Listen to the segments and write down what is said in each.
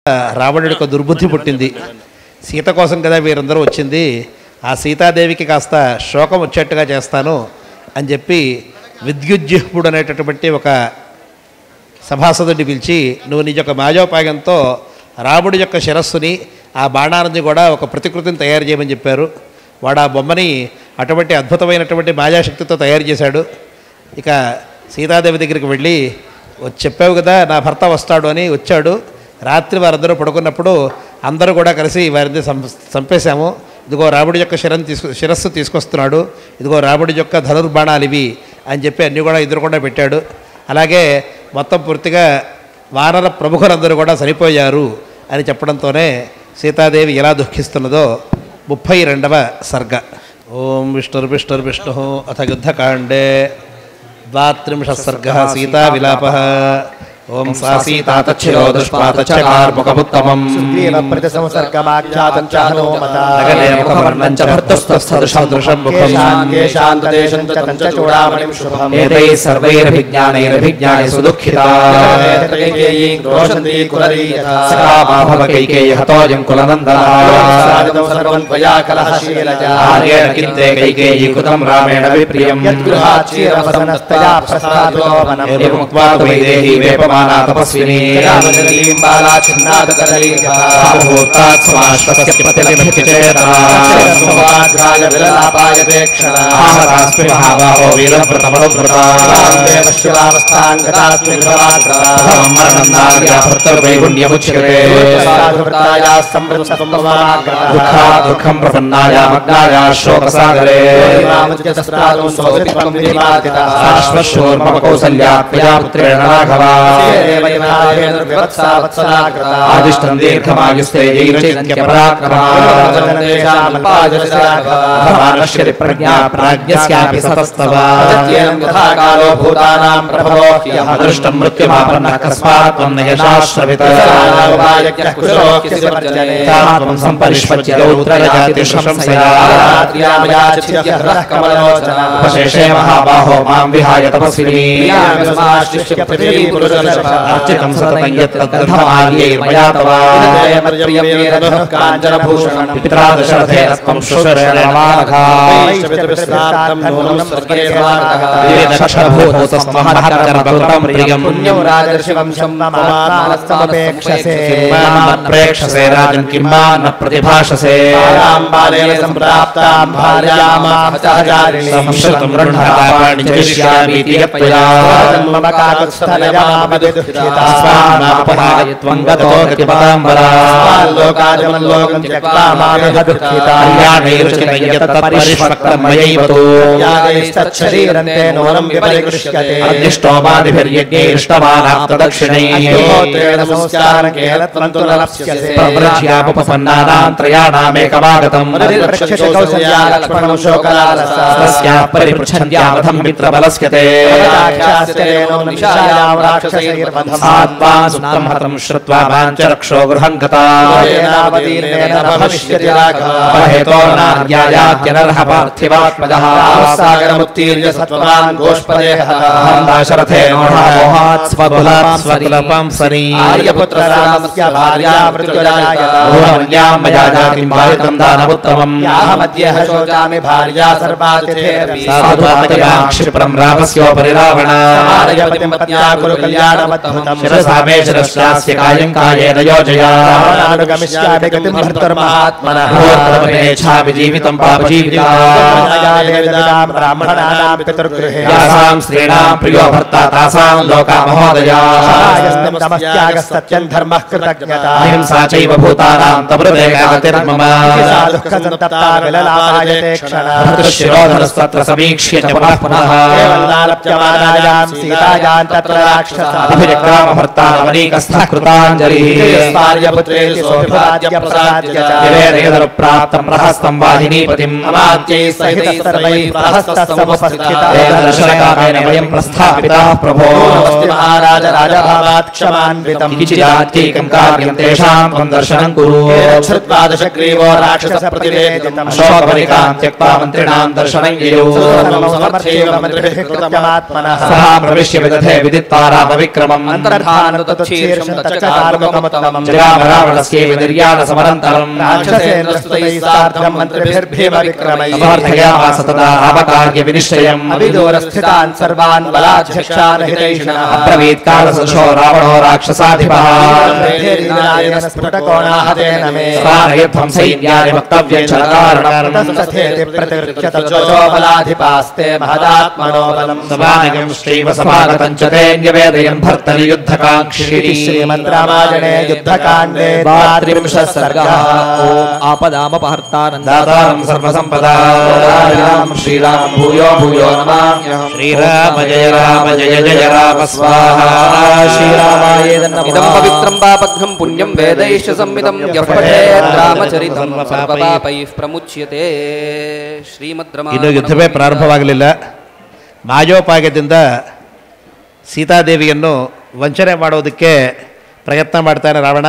రావణుడికి ఒక దుర్బుద్ధి పుట్టింది. సీత కోసం కదా వీరందరూ వచ్చింది, ఆ సీతాదేవికి కాస్త శోకం వచ్చేట్టుగా చేస్తాను అని చెప్పి విద్యుజ్జిహ్వుడు అనేటటువంటి ఒక సభాసదుడిని పిలిచి, నువ్వు నీ యొక్క మాయోపాయంతో రాముడి యొక్క శిరస్సుని ఆ బాణాన్ని కూడా ఒక ప్రతికృతిని తయారు చేయమని చెప్పారు. వాడు ఆ బొమ్మని అటువంటి అద్భుతమైనటువంటి మాయాశక్తితో తయారు చేశాడు. ఇక సీతాదేవి దగ్గరికి వెళ్ళి, చెప్పావు కదా నా భర్త వస్తాడు అని. వచ్చాడు. రాత్రి వారందరూ పడుకున్నప్పుడు అందరూ కూడా కలిసి వారిని చంపేశాము. ఇదిగో రాముడి యొక్క శిరస్సు తీసుకొస్తున్నాడు, ఇదిగో రాముడి యొక్క ధనుర్బాణాలు ఇవి అని చెప్పి అన్నీ కూడా ఎదురుకుండా పెట్టాడు. అలాగే మొత్తం పూర్తిగా వానర ప్రముఖులందరూ కూడా సరిపోయారు అని చెప్పడంతోనే సీతాదేవి ఎలా దుఃఖిస్తున్నదో 32వ సర్గ. ఓం విష్ణుర్విష్ణుర్విష్ణు అథ యుద్ధకాండే 32 సర్గ సీతా విలాప. ఓం సా సీతా తచ్చిరో దృష్ట్వా తచ్చకార్ముకముత్తమం సుగ్రీవ ప్రతిసంసర్గమాఖ్యాతం చ హనుమతా నగరే ముఖవర్ణం చ భర్తస్తదృశం ముఖం కేశాంతదేశం చ తం చ చూడామణిం శుభం ఏతై సర్వైరభిజ్ఞానైరభిజ్ఞానే సుదుఃఖితా కైకేయీ రోషంతి కులరీ యథా సకా భవ కైకేయీ హతోయం కులనందనా సాగతం సర్వం త్వయా కలహశీలజా ఆర్యేణ కింతే కైకేయీ కృతం రామేణ విప్రియం యద్గృహాత్ క్షీరవసనస్తయా ప్రసాదితో వనం ఏవం ఉక్త్వా వైదేహీ వేపమానా తపస్వినీ రామజననీం బాలా చిన్నాదకరళీ యథా భూతాత్ సమాశ్వస్య ప్రతిలిభిచేతా స్వాగ్రాయ విలలాపాయతే క్షణా ఆహతాస్మి మహాబాహో వీరవ్రతమనువ్రతా శివావస్థాంగతాస్మి విభవాగ్రతా మరణం నార్యా భర్తర్వైగుణ్యముచ్యతే సాధువృత్తాయా సంవృత్తమవాగ్రతా దుఃఖా దుఃఖం ప్రపన్నాయా మగ్నాయా శోకసాగరే రామజస్త్రాదం సౌవిత్వం వినిపాతితా శాశ్వశూర్మమ కౌసల్యా త్వయా పుత్రేణ రాఘవా ఆదిష్టం దీర్ఘమాయుస్తే జైనశ్యతి ప్రజ్ఞా ప్రాజ్ఞస్యాపి సతస్తవా అదృష్టం మృత్యుమాపన్న కస్మాత్ త్వం నయశాశ్రవిత తాత్వం సంపరిష్పత్య రౌద్రజాతి సంశయా ఉపశేషే మహాబాహో మాం విహాయ తపస్వినీ అర్చితం సతతం యత్తద్ధమార్యైర్మయా తవా పిత్రా దశరథేన త్వం శుశ్రూషణమానఘా దక్షభూతస్తమహర్కరతం ప్రియం పుణ్యం రాజర్షి వంశం మమానస్తమపేక్షసే ప్రేక్షసే రాజన్ కిమ్మాన్న ప్రతిభాషసే బాలేన సంప్రాప్తాం భార్యామాపచారిణి సంశ్రుతం గృహ్ణాపాణి చరిష్యామీతి యత్వయా మమ కాకస్థలయామవిదుఃఖితా స్వానాపహాయత్వం గతో గతిపదాంబరా లోకాజమల్లోకం త్యక్త్వా మామిహ దుఃఖితా కళ్యాణైరుచితయతపరిష్వక్తం మయైవతు యాగైస్తచ్చరీరం తే నూనం విపరికృష్యతే అగ్నిష్టోమాదిభిర్యజ్ఞైష్టమానాప్తదక్షిణైః అగ్నిహోత్రేణ సంస్కారకేన త్వం తు న లప్స్యసే ప్రవ్రజ్యాముపసన్నానాం త్రయాణామేకమాగతం రక్షసి కౌసల్యా లక్ష్మణం శోకలాలసా తస్యాః పరిపృచ్ఛన్త్యామథం మిత్రబలస్యతే ఆత్మాన్ సుప్తం హతం శ్రుత్వా వాంఛరక్షో గృహం గతా హేతోర్నార్యాయాత్యనర్హ పార్థివాత్మజః సాగరముత్తీర్య సత్వవాన్ గోష్పదేహ దాశరథేనోఢమోహాత్ స్వకులాం సనీ ఆర్యపుత్ర రామస్య భార్యా మృత్యుజాయ భూమన్యాం మయా జాతిం భారితం దానముత్తమం యాహమద్యః శోచామి భార్యా సర్వాతిథేరపి సాధువాతయాం క్షిప్రం రామస్యోపరి రావణ ఆర్యపతిం పత్యా కురు కళ్యాణమద్భుతం శిరసా మే శిరస్యాస్య కాయం కాయేన యోజయా రామానుగమిష్యామి గతిం భర్తర్మహాత్మనః భూత్రమేచ్ఛామి జీవితం పాపజీవితా బ్రాహ్మణానాం పితృగృహే యాసాం స్త్రీణాం ప్రియో భర్త తాసాం లోకా మహోదయాః సత్యం ధర్మః కృతజ్ఞతా అహింసా చైవ భూతానాం తమృదేకాగతిర్మమ సంతప్తా విలలాపాయతే క్షణా భర్తృశిరోధనస్తత్ర సమీక్ష్య చ పునః పునః కేవలాలప్యమానాయాం సీతాయాం తత్ర రాక్షసా అభిజగ్రామ భర్తారమణీకస్థః కృతాంజలిః భార్యపుత్రేషు సోభివాద్య ప్రసాద్య నివేదయదరు ప్రాప్తం ప్రహస్తం వాహినీపతిం అమాత్యై సహితః సర్వైః ప్రహస్తస్తముపస్థితः దర్శనకామేన వయం ప్రస్థాపితాః ప్రభో నమస్తే మహారాజ రాజభావాత్ క్షమాన్వితం కిచిదాత్యైకం కార్యం తేషాం త్వం దర్శనం కురు శ్రుత్వా దశగ్రీవో రాక్షస प्रतिवेदितम् अशोकवनिकां त्यक्त्वा मन्त्रिणां दर्शनं ययौ समर्थैव मन्त्रिभिः कृतमात्मनः सः प्रविश्य विदधे विदित्वा रामविक्रमः విక్రమం అంతర్ధానతచ్చీర్షం తచ్చకార్ముకముత్తమం జగామ రావణస్యేవ నిర్యాణ సమనంతరం రాక్షసేంద్రస్తుతైః సార్ధం మంత్రిభిర్భీమ విక్రమైః సమర్థయామాస తదా అవకార్య వినిశ్చయం అవిదూరస్థితాన్ సర్వాన్ బలాధ్యక్షాన్ హితైషిణః అబ్రవీత్ కాలసదృశో రావణో రాక్షసాధిపః స్ఫుటకోణాహతేన మే యుద్ధం సైన్యాని వక్తవ్యం చ కారణం తస్థేతి ప్రతిగృహ్య తచ్చోబలాధిపాస్తే మహదాత్మనో బలం సమానగం శ్రీవ సమాగతం చ తే న్యవేదయన్ భర్తరి యుద్ధకాంక్షి శ్రీమద్ రామాయణే యుద్ధకాండే 32 సర్గః ఓం ఆపదామపహర్తానంద దాతారం సర్వసంపదాం శ్రీరామ భూయో భూయో నమామ్యహం శ్రీరామ జయ జయ రామ స్వాహా ఇదం పవిత్రం పాపఘ్నం పుణ్యం వేదైశ్చ సంవిదం యః పఠేత్ రామచరితం సర్వపాపైః ప్రముచ్యతే. ಶ್ರೀಮದ್ ಇನ್ನು ಯುದ್ಧವೇ ಪ್ರಾರಂಭವಾಗಲಿಲ್ಲ. ಮಾಯೋಪಾಯದಿಂದ ಸೀತಾದೇವಿಯನ್ನು ವಂಚನೆ ಮಾಡೋದಕ್ಕೆ ಪ್ರಯತ್ನ ಮಾಡ್ತಾನೆ ರಾವಣ.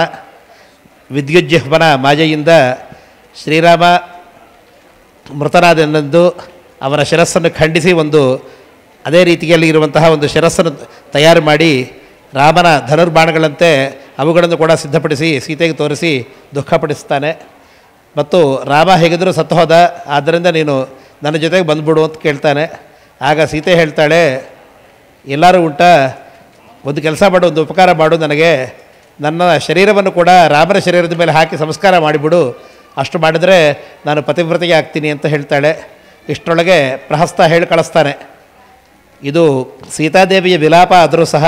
ವಿದ್ಯುಜ್ಜಿಹ್ವನ ಮಾಯೆಯಿಂದ ಶ್ರೀರಾಮ ಮೃತನಾದೆಂದು ಅವನ ಶಿರಸ್ಸನ್ನು ಖಂಡಿಸಿ ಅದೇ ರೀತಿಯಲ್ಲಿ ಇರುವಂತಹ ಒಂದು ಶಿರಸ್ಸನ್ನು ತಯಾರು ಮಾಡಿ ರಾಮನ ಧನುರ್ಬಾಣಗಳಂತೆ ಅವುಗಳನ್ನು ಕೂಡ ಸಿದ್ಧಪಡಿಸಿ ಸೀತೆಗೆ ತೋರಿಸಿ ದುಃಖಪಡಿಸ್ತಾನೆ. ಮತ್ತು ರಾಮ ಹೇಗಿದ್ದರೂ ಸತ್ತು ಹೋದ, ಆದ್ದರಿಂದ ನೀನು ನನ್ನ ಜೊತೆಗೆ ಬಂದುಬಿಡು ಅಂತ ಕೇಳ್ತಾನೆ. ಆಗ ಸೀತೆ ಹೇಳ್ತಾಳೆ, ಎಲ್ಲರೂ ಒಂದು ಕೆಲಸ ಮಾಡು, ಒಂದು ಉಪಕಾರ ಮಾಡು, ನನಗೆ ನನ್ನ ಶರೀರವನ್ನು ಕೂಡ ರಾಮನ ಶರೀರದ ಮೇಲೆ ಹಾಕಿ ಸಂಸ್ಕಾರ ಮಾಡಿಬಿಡು, ಅಷ್ಟು ಮಾಡಿದರೆ ನಾನು ಪತಿವ್ರತೆಗೆ ಆಗ್ತೀನಿ ಅಂತ ಹೇಳ್ತಾಳೆ. ಇಷ್ಟರೊಳಗೆ ಪ್ರಹಸ್ತ ಹೇಳಿ ಕಳಿಸ್ತಾನೆ. ಇದು ಸೀತಾದೇವಿಯ ವಿಲಾಪ ಆದರೂ ಸಹ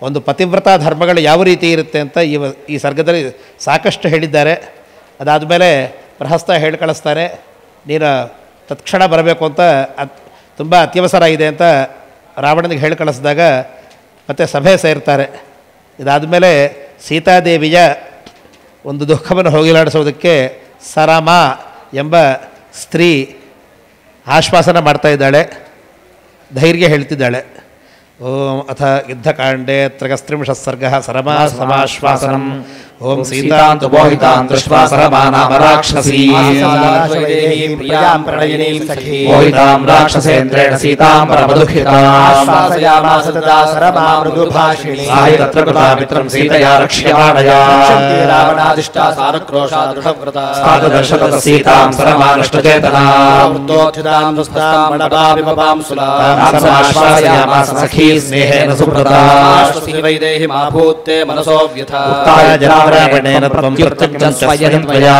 ಒಂದು ಪತಿವ್ರತಾ ಧರ್ಮಗಳು ಯಾವ ರೀತಿ ಇರುತ್ತೆ ಅಂತ ಈ ಸರ್ಗದಲ್ಲಿ ಸಾಕಷ್ಟು ಹೇಳಿದ್ದಾರೆ. ಅದಾದಮೇಲೆ ಪ್ರಹಸ್ತ ಹೇಳಿ ಕಳಿಸ್ತಾನೆ, ನೀನು ತತ್ಕ್ಷಣ ಬರಬೇಕು ಅಂತ ತುಂಬ ಅತ್ಯವಸರ ಇದೆ ಅಂತ ರಾವಣನಿಗೆ ಹೇಳಿ ಕಳಿಸಿದಾಗ ಮತ್ತೆ ಸಭೆ ಸೇರ್ತಾರೆ. ಇದಾದಮೇಲೆ ಸೀತಾದೇವಿಯ ಒಂದು ದುಃಖವನ್ನು ಹೋಗಿಲಾಡಿಸೋದಕ್ಕೆ ಸರಮ ಎಂಬ ಸ್ತ್ರೀ ಆಶ್ವಾಸನ ಮಾಡ್ತಾ ಇದ್ದಾಳೆ, ಧೈರ್ಯ ಹೇಳ್ತಿದ್ದಾಳೆ. ಓಂ ಅಥ ಯುದ್ಧಕಾಂಡೆ 33 ಸರ್ಗಃ ಸರಮಾ ಸಮಾಶ್ವಾಸನಂ. ಓಂ ಸೀತಾಂತು ಮೋಹಿತಾಂ ದೃಷ್ಟ್ವಾ ಸರಮಾ ನಾಮ ರಾಕ್ಷಸೀ ಪ್ರಿಯಾಂ ಪ್ರಣಯಿನೀಂ ಸಖೀ ಮೋಹಿತಾಂ ರಾಕ್ಷಸೇಂದ್ರೇಣ ಸೀತಾಂ ಪರಮದುಃಖಿತಾಂ ಆಶ್ವಾಸಯಾಮಾಸ ತದಾ ಸರಮಾ ಮೃದುಭಾಷಿಣೀ ಸಾಹಿ ತತ್ರ ಕೃತಾ ಮಿತ್ರಂ ಸೀತಯಾ ರಕ್ಷ್ಯಮಾಣಯಾ ಶಕ್ತಿ ರಾವಣಾದಿಷ್ಟಾ ಸಾರಕ್ರೋಶಾ ದೃಢವ್ರತಾ ಸಾಧದರ್ಶತಃ ಸೀತಾಂ ಸರಮಾ ನಷ್ಟಚೇತನಾ ವೃತ್ತೋತ್ಥಿತಾಂ ದುಸ್ತಾಂ ಮಣಭಾವಿಮಪಾಂ ಸುಲಾಂ ಆಶ್ವಾಸಯಾಮಾಸ ಸಖೀ ಸ್ನೇಹೇನ ಸುಪ್ರತಾ ಆಶ್ವಸಿ ವೈದೇಹಿ ಮಾಭೂತ್ತೆ ಮನಸೋ ವ್ಯಥಾ ರಾವಣೇನ ತ್ವಂ ಕೃತಜ್ಞಂ ಸ್ವಯಂ ತ್ವಯಾ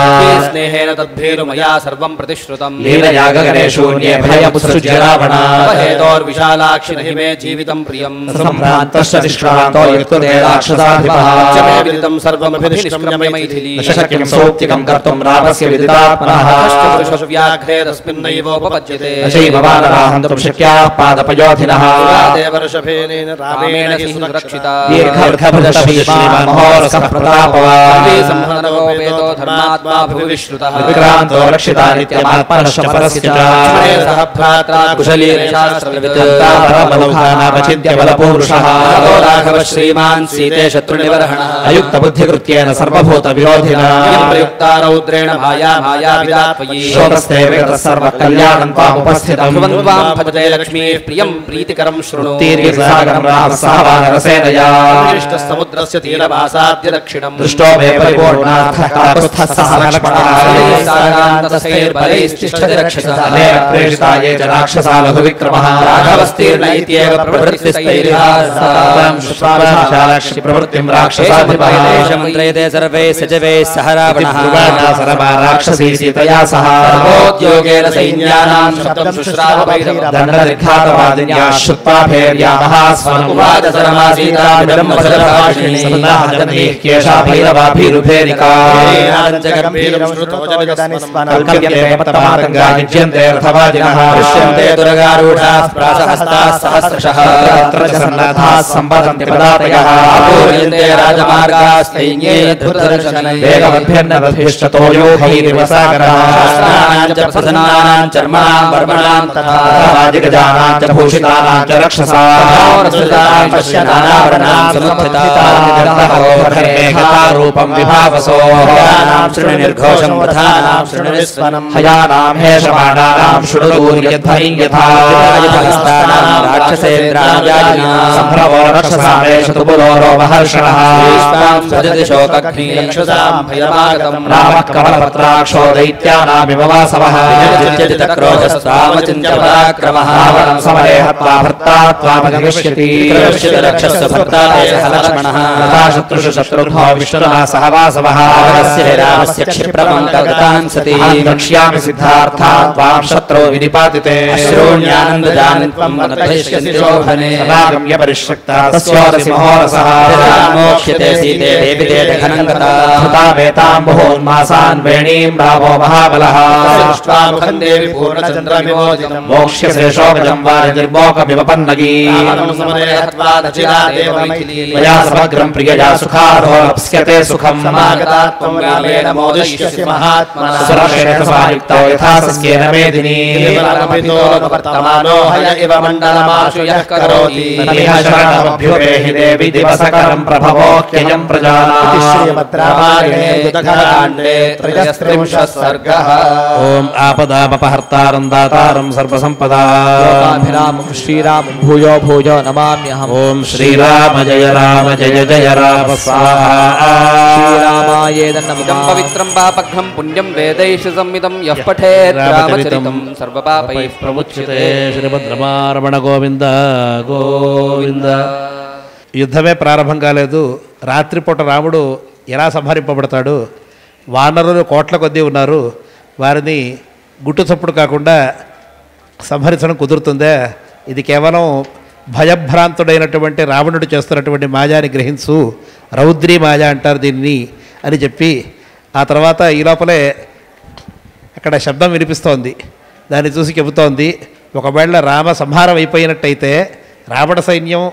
ಸ್ನೇಹೇನ ತದ್ಭೇರು ಮಯಾ ಸರ್ವಂ ಪ್ರತಿಶ್ರುತಂ ಲೀಲಯಾ ಗಗನೆ ಶೂನ್ಯೇ ಭಯಮುತ್ಸೃಜ್ಯ ರಾವಣ ಹೇತೋರ್ವಿಶಾಲಾಕ್ಷಿ ನಹಿ ಮೇ ಜೀವಿತಂ ಪ್ರಿಯಂ ಸಂಭ್ರಾಂತಶ್ಚ ನಿಷ್ಕ್ರಾಂತೋ ಯತ್ಕೃತೆ ರಾಕ್ಷಸಾಧಿಪಃ ಚಮೇ ವಿದಿತಂ ಸರ್ವಮಭಿನಿಷ್ಕ್ರಮ್ಯ ಮೈಥಿಲೀ ನ ಶಕ್ಯಂ ಸೌಪ್ತಿಕಂ ಕರ್ತುಂ ರಾಮಸ್ಯ ವಿದಿತಾತ್ಮನಃ ವ್ಯಾಘ್ರೇ ತಸ್ಮಿನ್ನೈವೋಪಪದ್ಯತೆ ನ ಚೈವ ವಾನರಾ ಹन्तುಂ ಶಕ್ಯಾಃ ಪಾದಪಯೋಧಿನಃ ದೇವರ್ಷಭೇನೇನ ರಾಮೇಣ ಹಿ ಸುರಕ್ಷಿತಾ ದೀರ್ಘಭೃತ ಶ್ರೀಮಾನ್ ಮಹೋರಸಃ ಪ್ರತಾಪವಾನ್ ಸಂಹನನೋಪೇತೋ ಧರ್ಮಾತ್ಮಾ ಭುವಿಶ್ರುತಃ ವಿಕ್ರಾಂತೋ ರಕ್ಷಿತಾ ನಿತ್ಯಮಾತ್ಮನಶ್ಚ ಪರಸ್ಯ ಚ ಸಹ ಭ್ರಾತ್ರಾ ಕುಶಲೀರ್ಷಾಸ್ತ್ರವಿತ್ ಪರಮಲೌಕಾನಾಪಚಿತ್ಯ ಬಲಪೌರುಷಃ ರಾಘವ ಶ್ರೀಮಾನ್ ಸೀತೆ ಶತ್ರುನಿವರ್ಹಣಃ ಅಯುಕ್ತ ಬುದ್ಧಿಕೃತ್ಯೇನ ಸರ್ವಭೂತ ವಿರೋಧಿನಾ ಪ್ರಯುಕ್ತಾ ರೌದ್ರೇಣ ಮಾಯಾವಿದಾತ್ವಯಿ ಶ್ರೋತಸ್ಥೇ ವೇದ ಸರ್ವ ಕಲ್ಯಾಣಂ ತ್ವಾಮುಪಸ್ಥಿತಂ ಧ್ರುವನ್ವಾಂ ಭಜತೆ ಲಕ್ಷ್ಮೀ ಪ್ರಿಯಂ ಪ್ರೀತಿಕರಂ ಶೃಣು ತೀರ್ಘಸಾಗರಂ ರಾಮ ಸಹ ವಾನರಸೇನಯಾ ಸಮುದ್ರಸ್ಯ ತೀರಭಾಸಾದ್ಯ ದಕ್ಷಿಣಂ ದೃಷ್ಟೋ ಮೇ ಪರಿಪೂರ್ಣಾರ್ಥಃ ಕಾಕುಸ್ಥಃ ಸಹ ಲಕ್ಷ್ಮಣಃ ಸಾಗರಾಂತಸ್ಥೈರ್ಬಲೈಶ್ಚಿಷ್ಠತಿ ರಕ್ಷಸಃ ಅನೇನ ಪ್ರೇಷಿತಾಯೇ ಚ ರಾಕ್ಷಸಾ ಲಘು ವಿಕ್ರಮಃ ರಾಘವಸ್ತೀರ್ಣ ಇತ್ಯೇವ ಪ್ರವೃತ್ತಿಸ್ಥೈರ್ಹಾಸತಾಂ ಶುಶ್ರಾವಶಾಲಾಕ್ಷಿ ಪ್ರವೃತ್ತಿಂ ರಾಕ್ಷಸಾಧಿಪಃ ಮಂತ್ರಯತೆ ಸರ್ವೇ ಸಜವೇ ಸಹ ರಾವಣಃ ಸರ್ವಾ ರಾಕ್ಷಸೀ ಸೀತಯಾ ಸಹ ಸರ್ವೋದ್ಯೋಗೇನ ಸೈನ್ಯಾನಾಂ ಶಬ್ದಂ ಶುಶ್ರಾವ ಭೈರವ ದಂಡನಿರ್ಘಾತವಾದಿನ್ಯಾ ಶ್ರುತ್ವಾ ಭೇರ್ಯಾ ಮಹಾಸ್ವನಂ ಉವಾಚ ಸರಮಾ ಸೀತಾ ವಿಡಂಬಸರಭಾಷಿಣೀ ಸನ್ನಃ ಭೈರವಾ ಭೀರುಭೇರಿಕಾ ಕಲ್ಪ್ಯಂತೆ ಮತ್ತಮಾತಂಗಾ ಯುಜ್ಯಂತೆ ರಥವಾದಿನಃ ದೃಶ್ಯಂತೆ ದುರಗಾರೂಢಾಃ ಪ್ರಾಸಹಸ್ತಾಃ ಸಹಸ್ರಶಃ ತತ್ರ ಚ ಸನ್ನದ್ಧಾಃ ಸಂಪತಂತಿ ಪದಾತಯಃ ಅಪೂರ್ಯಂತೆ ರಾಜಮಾರ್ಗಾಸ್ತೈನ್ಯೇ ಅದ್ಭುತದರ್ಶನೈಃ ವೇಗವದ್ಭಿರ್ನವದ್ಭಿಶ್ಚ ತೋಯೋಹೈರಿವ ಸಾಗರಃ ಶಾಸ್ತ್ರಾಣಾಂ ಚ ಪ್ರಸನ್ನಾನಾಂ ಚರ್ಮಣಾಂ ವರ್ಮಣಾಂ ತಥಾ ರಾಜಗಜಾನಾಂ ಚ ಭೂಷಿತಾನಾಂ ಚ ರಕ್ಷಸಾ రూపం విభావసో శృణు నిర్ఘోషం వృథానాం శృణు నిస్వనం హయానాం హేషమాణానాం శృణు దూర్యధ్వనిం యథా రాక్షసేంద్రాయాజినా సంభ్రవో రక్షసామేషు పురోరో మహర్షణః భజతి శోకగ్ని రక్షసాం భయమాగతం రామః కమలపత్రాక్షో దైత్యానామివ వాసవః విజిత్యజిత క్రోధస్తామచింత్య పరాక్రమః రావణం సమరే హత్వా భర్తా త్వామగమిష్యతి రక్షిత రక్షస్వ భర్తా దేహ లక్ష్మణః తథా శత్రుషు శత్రుఘ్నో విష్ణునా సహ వాసవః రామస్య రామస్య క్షిప్రమం గతాన్ సతి రక్ష్యామి సిద్ధార్థాన్ త్వాం శత్రో వినిపాతితే శ్రోణ్యానందజానిత్వం మనద్భవిష్యసి శోభనే సదాగమ్య పరిష్యక్తా తస్యోరసి మహోరసః మోక్ష్యతే సీతే దేవి దేహనం గతా భృతావేతాం బహూన్మాసాన్ వేణీం రామో మహాబలః సృష్ట్వాముఖం దేవి పూర్ణచంద్రమిమోజితం మోక్ష్యసే శోకజం వారి నిర్మోకమివ పన్నగీ మయా సమగ్రం ప్రియయా సుఖాదో లప్స్యతే సుఖం సమాగతాత్వం రామేణ మోదయిష్యసి మహాత్మనా సురక్షేతసాయుక్తో యథా సస్యేన మేదినీ వర్తమానో హయ ఇవ మండలమాశు యః కరోతి తమిహ శరణమభ్యుపేహి దేవి దివసకరం ప్రభవోక్యయం ప్రజానాతి శ్రీమద్రామాయణే యుద్ధకాండే త్రయస్త్రింశः సర్గః ఓం ఆపదాపహర్తారం దాతారం సర్వసంపదా లోకాభిరామం శ్రీరామం భూయో భూయో నమామ్యహం. ఓం శ్రీరామ జయ జయ రామ స్వాహా. శ్రీరామాయేదన్నమః. పవిత్రం పాపఘ్నం పుణ్యం వేదైషు సంవిదం యః పఠేత్ రామచరితం సర్వపాపైః ప్రముచ్యతే. శ్రీభద్రమారమణ గోవింద గోవింద. యుద్ధమే ప్రారంభం కాలేదు. రాత్రిపూట రాముడు ఎలా సంహరింపబడతాడు? వానరులు కోట్ల కొద్దీ ఉన్నారు. వారిని గుట్టు చప్పుడు కాకుండా సంహరించడం కుదురుతుందే? ఇది కేవలం భయభ్రాంతుడైనటువంటి రావణుడు చేస్తున్నటువంటి మాయాని గ్రహించు, రౌద్రీ మాయ అంటారు దీన్ని అని చెప్పి, ఆ తర్వాత ఈ లోపలే అక్కడ శబ్దం వినిపిస్తోంది. దాన్ని చూసి చెబుతోంది, ఒకవేళ రామ సంహారం అయిపోయినట్టయితే, రావణ సైన్యం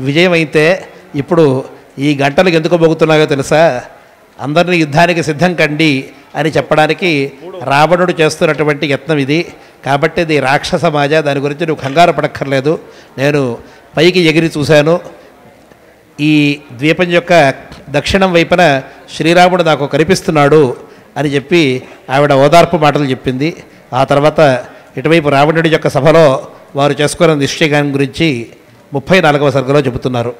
విజయం అయితే ఇప్పుడు ఈ గంటలకు ఎందుకు మోగుతున్నాయో తెలుసా? అందరినీ యుద్ధానికి సిద్ధం కండి అని చెప్పడానికి రావణుడు చేస్తున్నటువంటి యత్నం ఇది. కాబట్టి ఇది రాక్షస మాయ, దాని గురించి నువ్వు కంగారు పడక్కర్లేదు. నేను పైకి ఎగిరి చూశాను. ఈ ద్వీపం యొక్క దక్షిణం వైపున శ్రీరాముడు నాకు కనిపిస్తున్నాడు అని చెప్పి ఆవిడ ఓదార్పు మాటలు చెప్పింది. ఆ తర్వాత ఇటువైపు రావణుడి యొక్క సభలో వారు చేసుకున్న నిశ్చయం గురించి 34వ సర్గలో చెబుతున్నారు.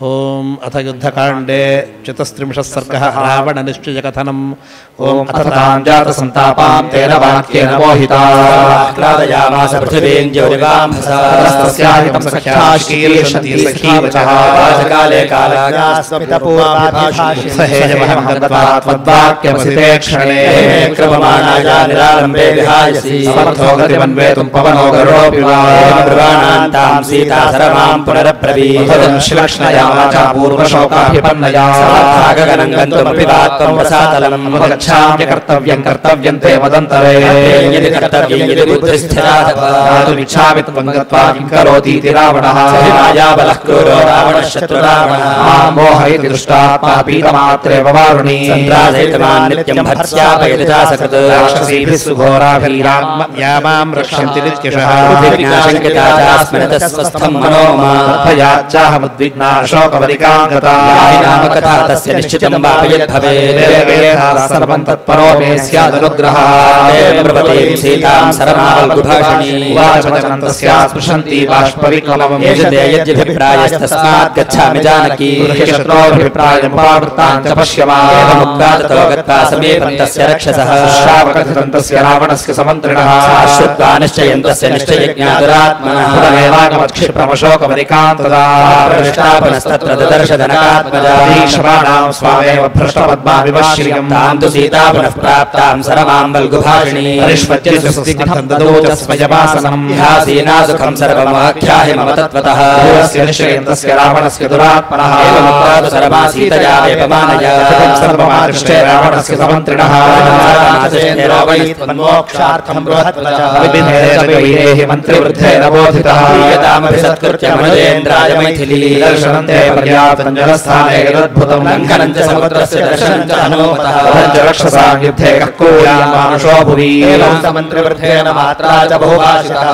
ఓం అథ యుద్ధకాండే చతుస్త్రింశः సర్గः రావణ నిశ్చయ కథనం. ఓం అథ జాత సంతాపాం తేన వాక్యేన మోహితాయామాస పృథివీం జ్యోతివాంసా తస్యాహితం సఖ్యాశీర్షంతి సఖీవచః రాజకాలే కాలాజ్ఞాస్మితపూర్వాభిభాషిణి తద్వాక్యమసితే క్షణే క్రమమాణాయా నిరారంభే విహాయసి సమర్థో గతిమన్వేతుం పవనో గరుడోపి వా బ్రవాణాంతాం సీతా సర్వాం పునరబ్రవీత్ శ్రీలక్ష్మయా పూర్వశోకాభిపన్నయా గగనం గంతుమపి వాత్వం రసాతలం గచ్ఛామ్య కర్తవ్యం కర్తవ్యం తే మదంతరే యది కర్తవ్యం యది బుద్ధిస్థిరా నాతుమిచ్ఛామి త్వం గత్వా కిం కరోతీతి రావణః మాయాబలః క్రూరో రావణః శత్రురావణః మాం మోహయతి దృష్టాత్మా పీతమాత్రేవ వారుణీ సంత్రాసయితమాన్ నిత్యం భర్త్యాపయతి చాసకృత్ రాక్షసీభిः సుఘోరాభిరామాం రక్ష్యంతి నిత్యశః విజ్ఞాశంకితా చాస్మినతస్వస్థం మనోమా భయాచ్చాహముద్విగ్నా నామకథా తస్య నిశ్చితం సర్వం తత్పరో మే స్యాదనుగ్రహ సీతాం సరమాల్గుభాషిణీ స్పృశంతి బాష్పవికలం యజ్ఞాయస్తస్మాత్ గచ్ఛామి జానకీ శత్రోభిప్రాయముపావృత్తాం చ పశ్యమాముక్తా తతో గత్వా సమీపం తస్య రక్షసః శ్రావకథితం తస్య రావణస్య సమన్త్రిణః శ్రుత్వా నిశ్చయం తస్య నిశ్చయజ్ఞాతురాత్మనః పునరేవాగమక్షిప్రమశోకవనికాం తదా పృష్టాపనస్తత్ర దదర్శదనకాత్మజా దీక్షమాణాం స్వామేవ భ్రష్టపద్మావివ శ్రియం తాం తు సీతా పునః ప్రాప్తాం సరమాం వల్గుభాషిణీ పరిష్పత్య సుస్తిగ్ధం దదోచ స్వయవాసనం ధ్యాసీనా సుఖం సర్వమాఖ్యాహి మమ తత్వతః భూయస్య నిశ్చయం తస్య రావణస్య దురాత్మనః ఏవముక్తాతు సరమా సీతయా వేపమానయా సర్వమాదృష్టే రావణస్య సమన్త్రిణః మోక్షార్థం బృహత్వచః విభిన్నేన మంత్రివృద్ధేన బోధితః యదామభిసత్కృత్య మనుజేంద్రాయ మైథిలీ దర్శనం ते पर्याप्तं जलस्थाने यदद्भुतं लङ्घनं च समुद्रस्य दर्शनं च हनुमतः रक्षसां युद्धे कक्कूर्यामानुषो भुवि एवं समन्त्रिवृद्धेन मात्रा च बहुभाषितः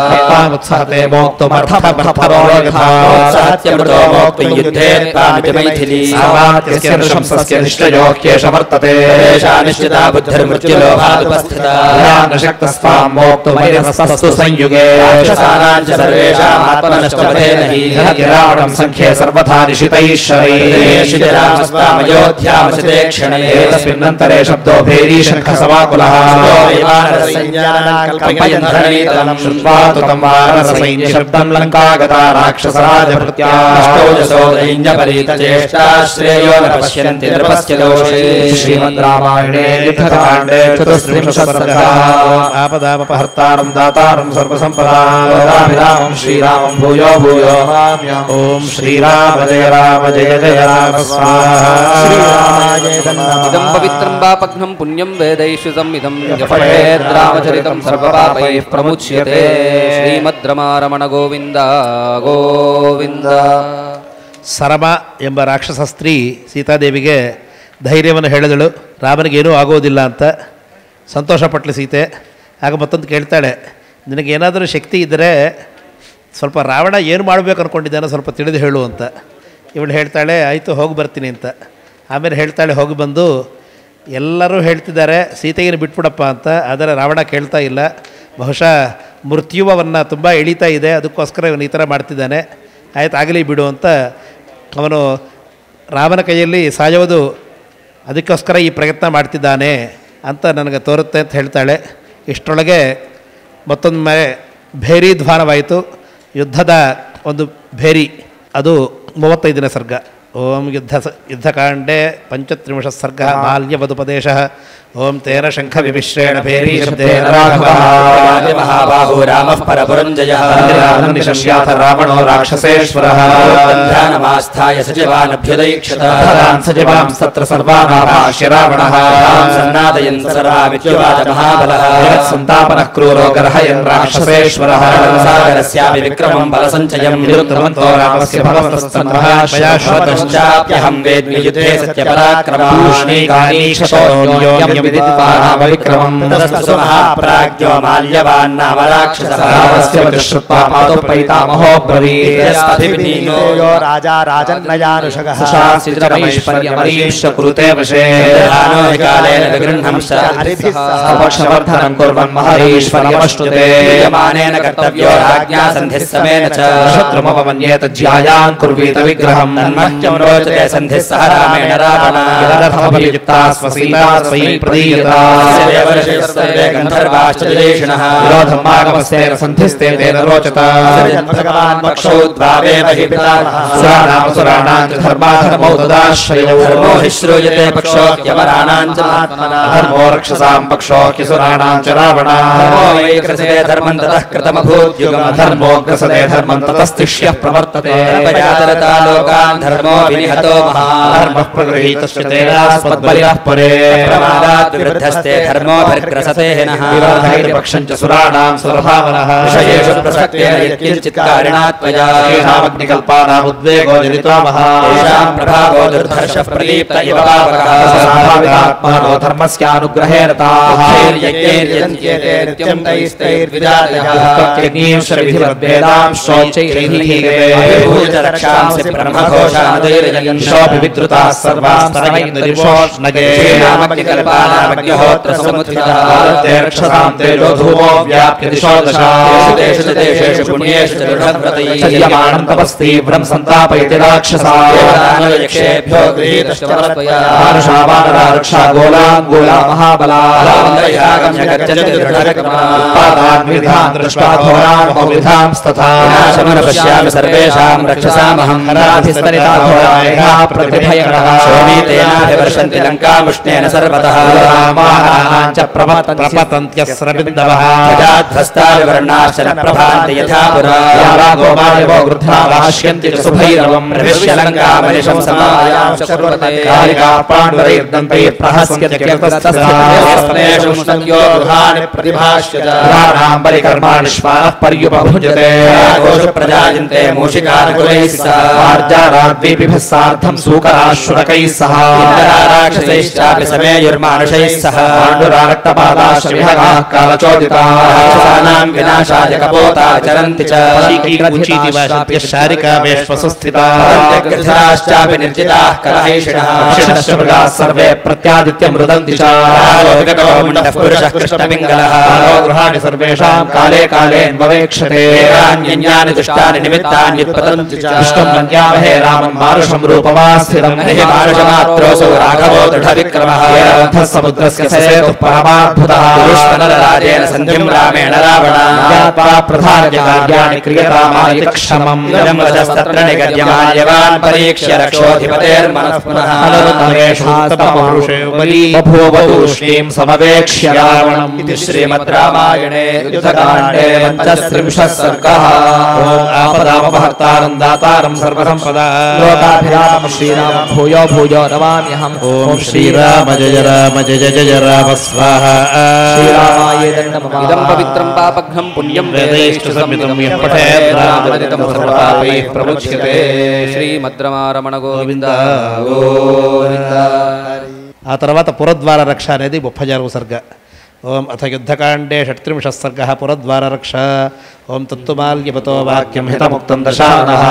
उत्साहते मोक्तुमर्थपर्थरो यथात्सहत्यमृतो मोक्तुं युद्धे त्वामिति मैथिली सामात्यस्य नृशंसस्य निश्चयो ह्येष वर्तते एषा निश्चिता बुद्धिर्मृत्युलोभादुपस्थिता ज्ञानशक्तस्त्वां मोक्तुमैरस्तस्तु संयुगे राक्षसानां च सर्वेषाम् आत्मनष्टपथेन हि रावणं संख्ये सर्वथा निशितैः शरैरामस्तामयोध्यामसिते क्षणे एतस्मिन्नन्तरे शब्दो भैरी शङ्खसमाकुलः श्रुत्वा तं वानरसैन्यशब्दं लङ्कागता राक्षसराजभृत्याष्टौजसो दैन्यपरीतचेष्टा श्रेयो न पश्यन्ति नृपस्य दोषे श्रीमद् रामायणे युद्धकाण्डे चतुस्त्रिंशत् सर्गः आपदामपहर्तारं दातारं सर्वसम्पदां श्रीरामं भूयो भूयो ॐ श्रीराम जय राम इदं पवित्रं वापघ्नं पुण्यं वेदैषु संविदं यपठेत् रामचरितं सर्वपापैः प्रमुच्यते श्रीमद् रमारमण ಗೋವಿಂದ ಗೋವಿಂದ. ಸರಮ ಎಂಬ ರಾಕ್ಷಸ ಸ್ತ್ರೀ ಸೀತಾದೇವಿಗೆ ಧೈರ್ಯವನ್ನು ಹೇಳಿದಳು, ರಾಮನಿಗೇನೂ ಆಗೋದಿಲ್ಲ ಅಂತ. ಸಂತೋಷಪಟ್ಟಳು ಸೀತೆ. ಆಗ ಮತ್ತೊಂದು ಕೇಳ್ತಾಳೆ, ನಿನಗೇನಾದರೂ ಶಕ್ತಿ ಇದ್ದರೆ ಸ್ವಲ್ಪ ರಾವಣ ಏನು ಮಾಡಬೇಕು ಅಂದ್ಕೊಂಡಿದ್ದಾನೋ ಸ್ವಲ್ಪ ತಿಳಿದು ಹೇಳು ಅಂತ. ಇವಳು ಹೇಳ್ತಾಳೆ, ಆಯಿತು ಹೋಗಿ ಬರ್ತೀನಿ ಅಂತ. ಆಮೇಲೆ ಹೇಳ್ತಾಳೆ, ಹೋಗಿ ಬಂದು ಎಲ್ಲರೂ ಹೇಳ್ತಿದ್ದಾರೆ ಸೀತೆಯನ್ನು ಬಿಟ್ಬಿಡಪ್ಪ ಅಂತ. ಆದರೆ ರಾವಣ ಕೇಳ್ತಾ ಇಲ್ಲ. ಬಹುಶಃ ಮೃತ್ಯುವನ್ನು ತುಂಬ ಎಳೀತಾ ಇದೆ, ಅದಕ್ಕೋಸ್ಕರ ಇವನು ಈ ಥರ ಮಾಡ್ತಿದ್ದಾನೆ. ಆಯ್ತು ಆಗಲಿ ಬಿಡು ಅಂತ ಅವನು ರಾಮನ ಕೈಯಲ್ಲಿ ಸಾಯೋದು ಅದಕ್ಕೋಸ್ಕರ ಈ ಪ್ರಯತ್ನ ಮಾಡ್ತಿದ್ದಾನೆ ಅಂತ ನನಗೆ ತೋರುತ್ತೆ ಅಂತ ಹೇಳ್ತಾಳೆ. ಇಷ್ಟರೊಳಗೆ ಮತ್ತೊಮ್ಮೆ ಭೇರಿ ಧ್ವಾನವಾಯಿತು. ಯುದ್ಧದ ಒಂದು ಭೇರಿ, ಅದು 35ನೇ ಸರ್ಗ. ಓಂ ಯುದ್ಧಕಾಂಡೆ 35 ಸರ್ಗ ಮಾಲ್ಯವದುಪದೇಶ. ಓಂ ತೇನ ಶಂಖ ವಿಮಿಶ್ರೇಣ ಭೇರಿ ಶಬ್ದೇನ ರಾಘವಃ ಮಹಾಬಾಹು ರಾಮಃ ಪರಪುರಂಜಯಃ ನಿಶಸ್ಯಾಥ ರಾವಣೋ ರಾಕ್ಷಸೇಶ್ವರಃ ಧ್ಯಾನಮಾಸ್ಥಾಯ ಸಚಿವಾನಭ್ಯುದೈಕ್ಷತ ಸಚಿವಾಂ ಸತ್ರ ಸರ್ವಾನಾಭಾಷ್ಯ ರಾವಣಃ ಸನ್ನಾದಯನ್ ಸರಾಮಿತ್ಯುವಾಚ ಮಹಾಬಲಃ ಸಂತಾಪನಃ ಕ್ರೂರೋ ಗರ್ಹಯನ್ ರಾಕ್ಷಸೇಶ್ವರಃ ಸಾಗರಸ್ಯಾಪಿ ವಿಕ್ರಮಂ ಬಲಸಂಚಯಂ ವಿರುದ್ಧವಂತೋ ರಾಮಸ್ಯ ಭವಸ್ತಸ್ಚಾಪ್ಯಹಂ ವೇದ್ಮಿ ಯುದ್ಧೇ ಸತ್ಯಪರಾಕ್ರಮಃ विक्रमं तदस्तु महाप्राज्ञो माल्यवान् नाम राक्षसः रामस्य वचः श्रुत्वा पादोपैतामहो ब्रवीत् यो राजा राजन्नयानुषगः शास्त्रमैश्वर्यमरीश कुरुते वशे कालेन विगृह्णंश्च अपक्षवर्धनं कुर्वन् महरीश्वर्यमश्नुते यमानेन कर्तव्यो राज्ञा सन्धिः समेन च शत्रुमपमन्येत ज्यायान् कुर्वीत विग्रहं तन्मह्यं रोचते सन्धिः सह रामेण रावणा स्वसीता स्वयं प्रदीयता सर्वे गन्धर्वाश्च जलेषिणः विरोधं मागमस्तेन सन्धिस्ते तेन रोचता भगवान् पक्षोद्भावे महि पितामहः सुराणां च धर्माधर्मौ तदाश्रयौ धर्मो हि श्रूयते पक्षो ह्यमराणां च महात्मनः धर्मो रक्षसां पक्षो ह्यसुराणां च रावणः धर्मो वै कृते धर्मं ततः कृतमभूद्युगम् धर्मो ग्रसते धर्मं ततस्तिष्यः प्रवर्तते प्रजातरता लोकान् धर्मो विनिहतो महाधर्मः प्रगृहीतस्य तेनास्मद्बलिनः परे प्रमादात् विवृद्धस्ते धर्मोभिर्ग्रसते नः विवर्धयति पक्षं च सुराणां सुरभावनः विषयेषु प्रसक्तेन यत्किञ्चित्कारिणा त्वया येषामग्निकल्पानाम् उद्वेगो जनितो तेषां प्रभावो दुर्धर्षः प्रदीप्त इव पावकः स्वाभाविकात्मानो धर्मस्यानुग्रहेण ताः यज्ञैर्यन्त्येते नित्यं तैस्तैर्विजातयः यज्ञेश्वरविधिवद्वेदां श्रोचैर्भिः रक्षांसि ब्रह्मघोषानदैर्यन् शोऽपि विद्रुताः सर्वास्तनैर्निरिषोष्णगे नामग्निकल्पानामग्निहोत्र समुत्थितः रक्षसां तेजो धूमो व्याप्य दिशो दशाः देशेषु च देशेषु पुण्येषु च दृढव्रतैः सत्यमानं तपस्तीव्रं सन्तापयति राक्षसान् यक्षेभ्यो गृहीतश्च वरत्वया मानुषावानरा रक्षा गोलाङ्गूला महाबला गम्य गच्छन्ति दृढगमान् विधान् दृष्ट्वा घोरान् बहुविधांस्तथा विनाशमन पश्यामि सर्वेषां रक्षसामहं राधिस्तरिता घोराः प्रतिभयकरः शोणीतेनाभिवर्षन्ति लङ्कामुष्णेन सर्वतः ಪ್ರಪತಂತ್ಯಸ್ರಬಿಂದವಃ ಧ್ವಸ್ತಾವಿವರ್ಣಾಶ್ಚ ಪ್ರಭಾಂತಿ ಯಥಾ ಪುರಾ ಯಾವಾಗೋ ಮಾಯವೋ ವೃದ್ಧಾ ಭಾಷ್ಯಂತಿ ಚ ಸುಭೈರವಂ ಪ್ರವಿಶ್ಯಲಂಕಾಮನಿಶಂ ಸಮಾಯಾಂ ಚ ಕುರ್ವತೆ ಕಾಲಿಕಾ ಪಾಂಡುರೈರ್ದಂತೈ ಪ್ರಹಸ್ಯತಿ ಕೀರ್ತಸ್ತೇಷು ಶ್ನದ್ಯೋ ಗೃಹಾಣಿ ಪ್ರತಿಭಾಷ್ಯ ಚ ಗೃಹಾಣಾಂ ಪರಿಕರ್ಮಾಣಿ ಶ್ವಾನಃ ಪರ್ಯುಪಭುಜ್ಯತೆ ಘೋಷ ಪ್ರಜಾಯಂತೆ ಮೂಷಿಕಾನುಕುಲೈಃ ಸಹ ಮಾರ್ಜಾರಾದ್ವೀಪಿಭಿः ಸಾರ್ಧಂ ಸೂಕರಾಶ್ವರಕೈः ಸಹ ಇಂದ್ರಾರಾಕ್ಷಸೈಶ್ಚಾಪಿ ಸಮೇಯುರ್ಮಾನುಷೈः ಸಹ ಪಾಂಡುರಾರಕ್ತಪಾದಾಶ್ರವಿಹಗಾಃ ಕಾಲಚೋದಿತಾः ರಾಕ್ಷಸಾನಾಂ ವಿನಾಶಾಯ ಕಪೋತಾ ಚರಂತಿ ಚ ಶಾರಿಕಾವೇಶ್ವಸು ಸ್ಥಿತಾಃ ಗೃಧರಾಶ್ಚಾಪಿ ನಿರ್ಜಿತಾಃ ಕಲಹೈಷಿಣಃ ಶಿಣಶ್ಚ ಮೃಗಾः ಸರ್ವೇ ಪ್ರತ್ಯಾದಿತ್ಯಂ ರುದಂತಿ ಚ ವಿಕಟೋ ಮುಂಡಃ ಪುರುಷಃ ಕೃಷ್ಣಪಿಂಗಲಃ ಗೃಹಾಣಿ ಸರ್ವೇಷಾಂ ಕಾಲೇ ಕಾಲೇನ್ವವೇಕ್ಷತೆ न्यानि दुष्टानि निमित्तान्युत्पतन्ति च विष्णुं मन्यामहे रामं मारुषं रूपमास्थितं हि मारुषमात्रोऽसौ राघवो दृढविक्रमः रन्थः समुद्रस्य सेतुः परमाद्भुतः दुष्टनरराजेन सन्धिं रामेण रावणा ज्ञात्वा प्रधानकार्याणि क्रियतामानि क्षमम् इदं रजस्तत्र निगद्यमान्यवान् परीक्ष्य रक्षोऽधिपतेर्मनः पुनः बभूव तूष्णीं समवेक्ष्य रावणम् इति श्रीमद् रामायणे युद्धकाण्डे पञ्चत्रिंशः सर्गः ओम आपदामपहर्तारं दातारं सर्वसंपदां लोकाभिरामं श्रीरामं भूयो भूयो नमाम्यहम् ओम श्रीराम जय राम जय जय राम स्वाहा श्रीरामाय नमः इदं पवित्रं पापघ्नं पुण्यं वेदैस्तु संमितं यः पठेत् रामचरितं सर्वपापैः प्रमुच्यते శ్రీమద్రమారమణ గోవింద గోవింద. ఆ తర్వాత పురద్వార రక్ష అనేది 36వ సర్గ. ఓం అథ యుద్ధకాండే 36 సర్గః పురద్వార రక్ష. ఓం తత్తుమాల్యపతో వాక్యం హితముక్తం దశానః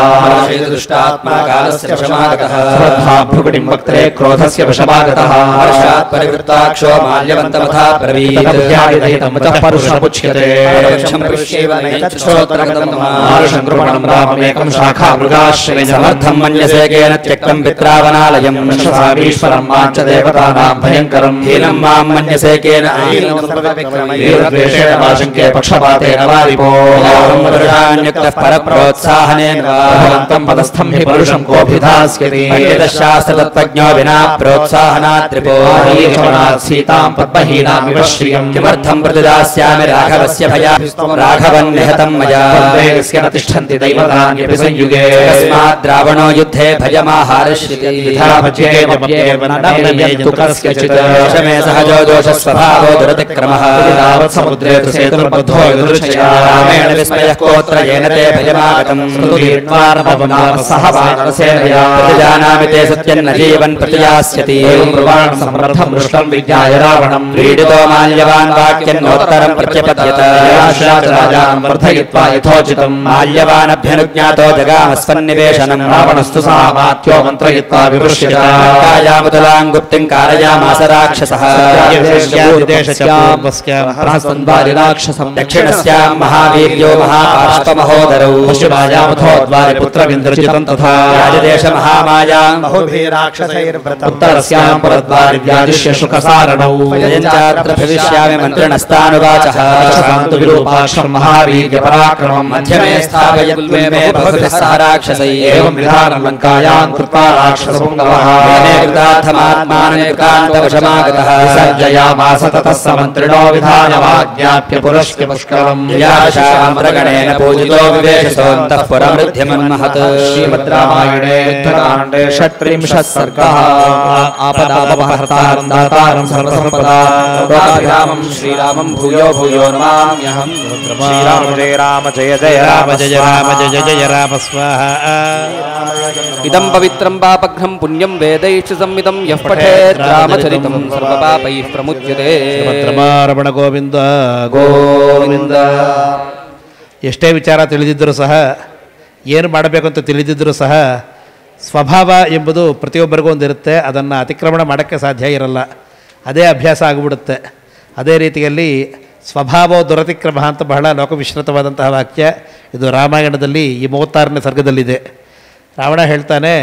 దుష్టాత్మా కాలస్య వశమాగతః శ్రద్ధాభృకుటిం వక్త్రే క్రోధస్య వశమాగతః హర్షాత్ పరివృత్తాక్షో మాల్యవంతమథా బ్రవీత్ తద్ధ్యాయితం తః పరుషముచ్యతే పరవక్షం పృష్యేవ నైచ్ఛోత్రగతం మారుషం కృపణం రామమేకం శాఖా మృగాశ్రయ సమర్థం మన్యసే కేన త్యక్తం పిత్రావనాలయం నశసామీశ్వరం మాంచ దేవతానాం భయంకరం హీనం మాం మన్యసే కేన ఐనం సర్వవిక్రమేణ వాశంకే పక్షపాతేన వారిపో न्युक्तः परप्रोत्साहनेन भवन्तं पदस्थं हि परुषं कोऽभिधास्यति पंडितशास्त्रतत्त्वज्ञो विना प्रोत्साहनात् त्रिपोहीनात् सीतां पद्महीनां विव श्रियं किमर्थं प्रतिदास्यामि राघवस्य भयात् राघवं निहतं मया देवस्य न तिष्ठन्ति दैवतान्यपि संयुगे तस्मात् रावणो युद्धे भयमाहारश्यति यथा भज्येव न कस्यचित् शमे सहजो दोषस्वभावो दुरतिक्रमः तावत् समुद्रे तु सेतुर्बद्धो विदृश्यया रामेण विस्मयः कोत्र येन ते भयमागतं सह वानरसेनया प्रतिजानामि ते सत्यं न जीवन् प्रतियास्यति एवं ब्रुवाणं समर्थं दृष्टं विज्ञाय रावणं क्रीडितो माल्यवान् वाक्यन्नोत्तरं प्रत्यपद्यत राजानं वर्धयित्वा यथोचितं माल्यवानभ्यनुज्ञातो जगामस्वन्निवेशनं रावणस्तु सामात्यो मन्त्रयित्वा विवृश्यत कायामुदलाङ्गुप्तिं कारयामास राक्षसः राक्षसं दक्षिणस्यां महावीर्यो महापार्श्वमहोदरौ पश्चिमायामथोद्वारे पुत्रविन्द्रजितं तथा राजदेश महामायां बहुभिराक्षसैर्व्रतम् उत्तरस्यां पुरद्वारि व्यादिश्य शुकसारणौ यञ्चात्र भविष्यामि मन्त्रिणस्तानुवाचः शान्तु विरूपाक्षं महावीर्यपराक्रमं मध्यमे स्थापयत्वे मे बहुभिः सह राक्षसैः एवं विधानं लङ्कायां कृत्वा राक्षसपुङ्गवः मेने कृतार्थमात्मानं कृतान्तवशमागतः विसर्जयामास ततः स मन्त्रिणो विधानमाज्ञाप्य पुरस्त्य पुष्करम् प्रगणेन पूजितो विवेशसोऽन्तः पुरमृद्ध्यमन्महत् श्रीमद् रामायणे युद्धकाण्डे 36 सर्गः आपदामपहर्तारं दातारं सर्वसम्पदां लोकाभिरामं श्रीरामं भूयो भूयो नमाम्यहम् श्रीराम जय राम जय जय राम जय राम जय जय राम स्वाहा इदं पवित्रं पापघ्नं पुण्यं वेदैश्च संमितं यः पठेत् रामचरितं सर्वपापैः प्रमुच्यते ರಮಣ ಗೋವಿಂದ ಗೋವಿಂದ. ಎಷ್ಟೇ ವಿಚಾರ ತಿಳಿದಿದ್ದರೂ ಸಹ, ಏನು ಮಾಡಬೇಕು ಅಂತ ತಿಳಿದಿದ್ದರೂ ಸಹ, ಸ್ವಭಾವ ಎಂಬುದು ಪ್ರತಿಯೊಬ್ಬರಿಗೂ ಒಂದಿರುತ್ತೆ. ಅದನ್ನು ಅತಿಕ್ರಮಣ ಮಾಡೋಕ್ಕೆ ಸಾಧ್ಯ ಇರಲ್ಲ. ಅದೇ ಅಭ್ಯಾಸ ಆಗಿಬಿಡುತ್ತೆ. ಅದೇ ರೀತಿಯಲ್ಲಿ ಸ್ವಭಾವ ದುರತಿಕ್ರಮ ಅಂತ ಬಹಳ ಲೋಕವಿಶ್ರುತವಾದಂತಹ ವಾಕ್ಯ ಇದು ರಾಮಾಯಣದಲ್ಲಿ ಈ 36ನೇ ಸರ್ಗದಲ್ಲಿದೆ. ರಾವಣ ಹೇಳ್ತಾನೆ,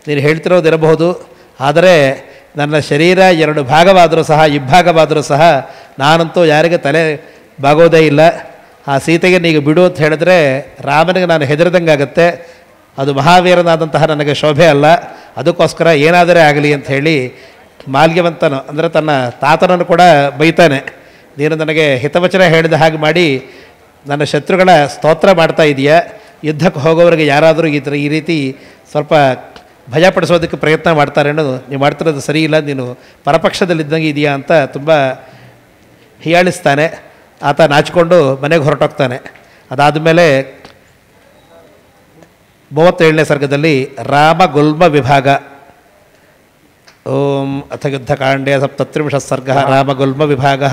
ನೀನು ಹೇಳ್ತಿರೋದಿರಬಹುದು, ಆದರೆ ನನ್ನ ಶರೀರ 2 ಭಾಗವಾದರೂ ಸಹ, ಇಬ್ಬಾಗವಾದರೂ ಸಹ ನಾನಂತೂ ಯಾರಿಗೆ ತಲೆ ಬಾಗೋದೇ ಇಲ್ಲ. ಆ ಸೀತೆಗೆ ನೀಗ ಬಿಡು ಅಂತ ಹೇಳಿದ್ರೆ ರಾಮನಿಗೆ ನಾನು ಹೆದರಿದಂಗೆ ಆಗುತ್ತೆ. ಅದು ಮಹಾವೀರನಾದಂತಹ ನನಗೆ ಶೋಭೆ ಅಲ್ಲ. ಅದಕ್ಕೋಸ್ಕರ ಏನಾದರೆ ಆಗಲಿ ಅಂತ ಹೇಳಿ ಮಾಲ್ಯವಂತನು ಅಂದರೆ ತನ್ನ ತಾತನನ್ನು ಕೂಡ ಬೈತಾನೆ. ನೀನು ನನಗೆ ಹಿತವಚನ ಹೇಳಿದ ಹಾಗೆ ಮಾಡಿ ನನ್ನ ಶತ್ರುಗಳ ಸ್ತೋತ್ರ ಮಾಡ್ತಾ ಇದೆಯಾ, ಯುದ್ಧಕ್ಕೆ ಹೋಗೋವರೆಗೆ ಯಾರಾದರೂ ಈ ರೀತಿ ಸ್ವಲ್ಪ ಭಯಪಡಿಸೋದಕ್ಕೆ ಪ್ರಯತ್ನ ಮಾಡ್ತಾರೆ ಅನ್ನೋದು, ನೀವು ಮಾಡ್ತಿರೋದು ಸರಿ ಇಲ್ಲ, ನೀನು ಪರಪಕ್ಷದಲ್ಲಿದ್ದಂಗೆ ಇದೆಯಾ ಅಂತ ತುಂಬ ಹೀಯಾಳಿಸ್ತಾನೆ. ಆತ ನಾಚಿಕೊಂಡು ಮನೆಗೆ ಹೊರಟೋಗ್ತಾನೆ. ಅದಾದಮೇಲೆ 37ನೇ ಸರ್ಗದಲ್ಲಿ ರಾಮ ಗುಲ್ಮ ವಿಭಾಗ. ಓಂ ಅಥ ಯುದ್ಧಕಾಂಡೇ 37 ಸರ್ಗ ರಾಮ ಗುಲ್ಮ ವಿಭಾಗ.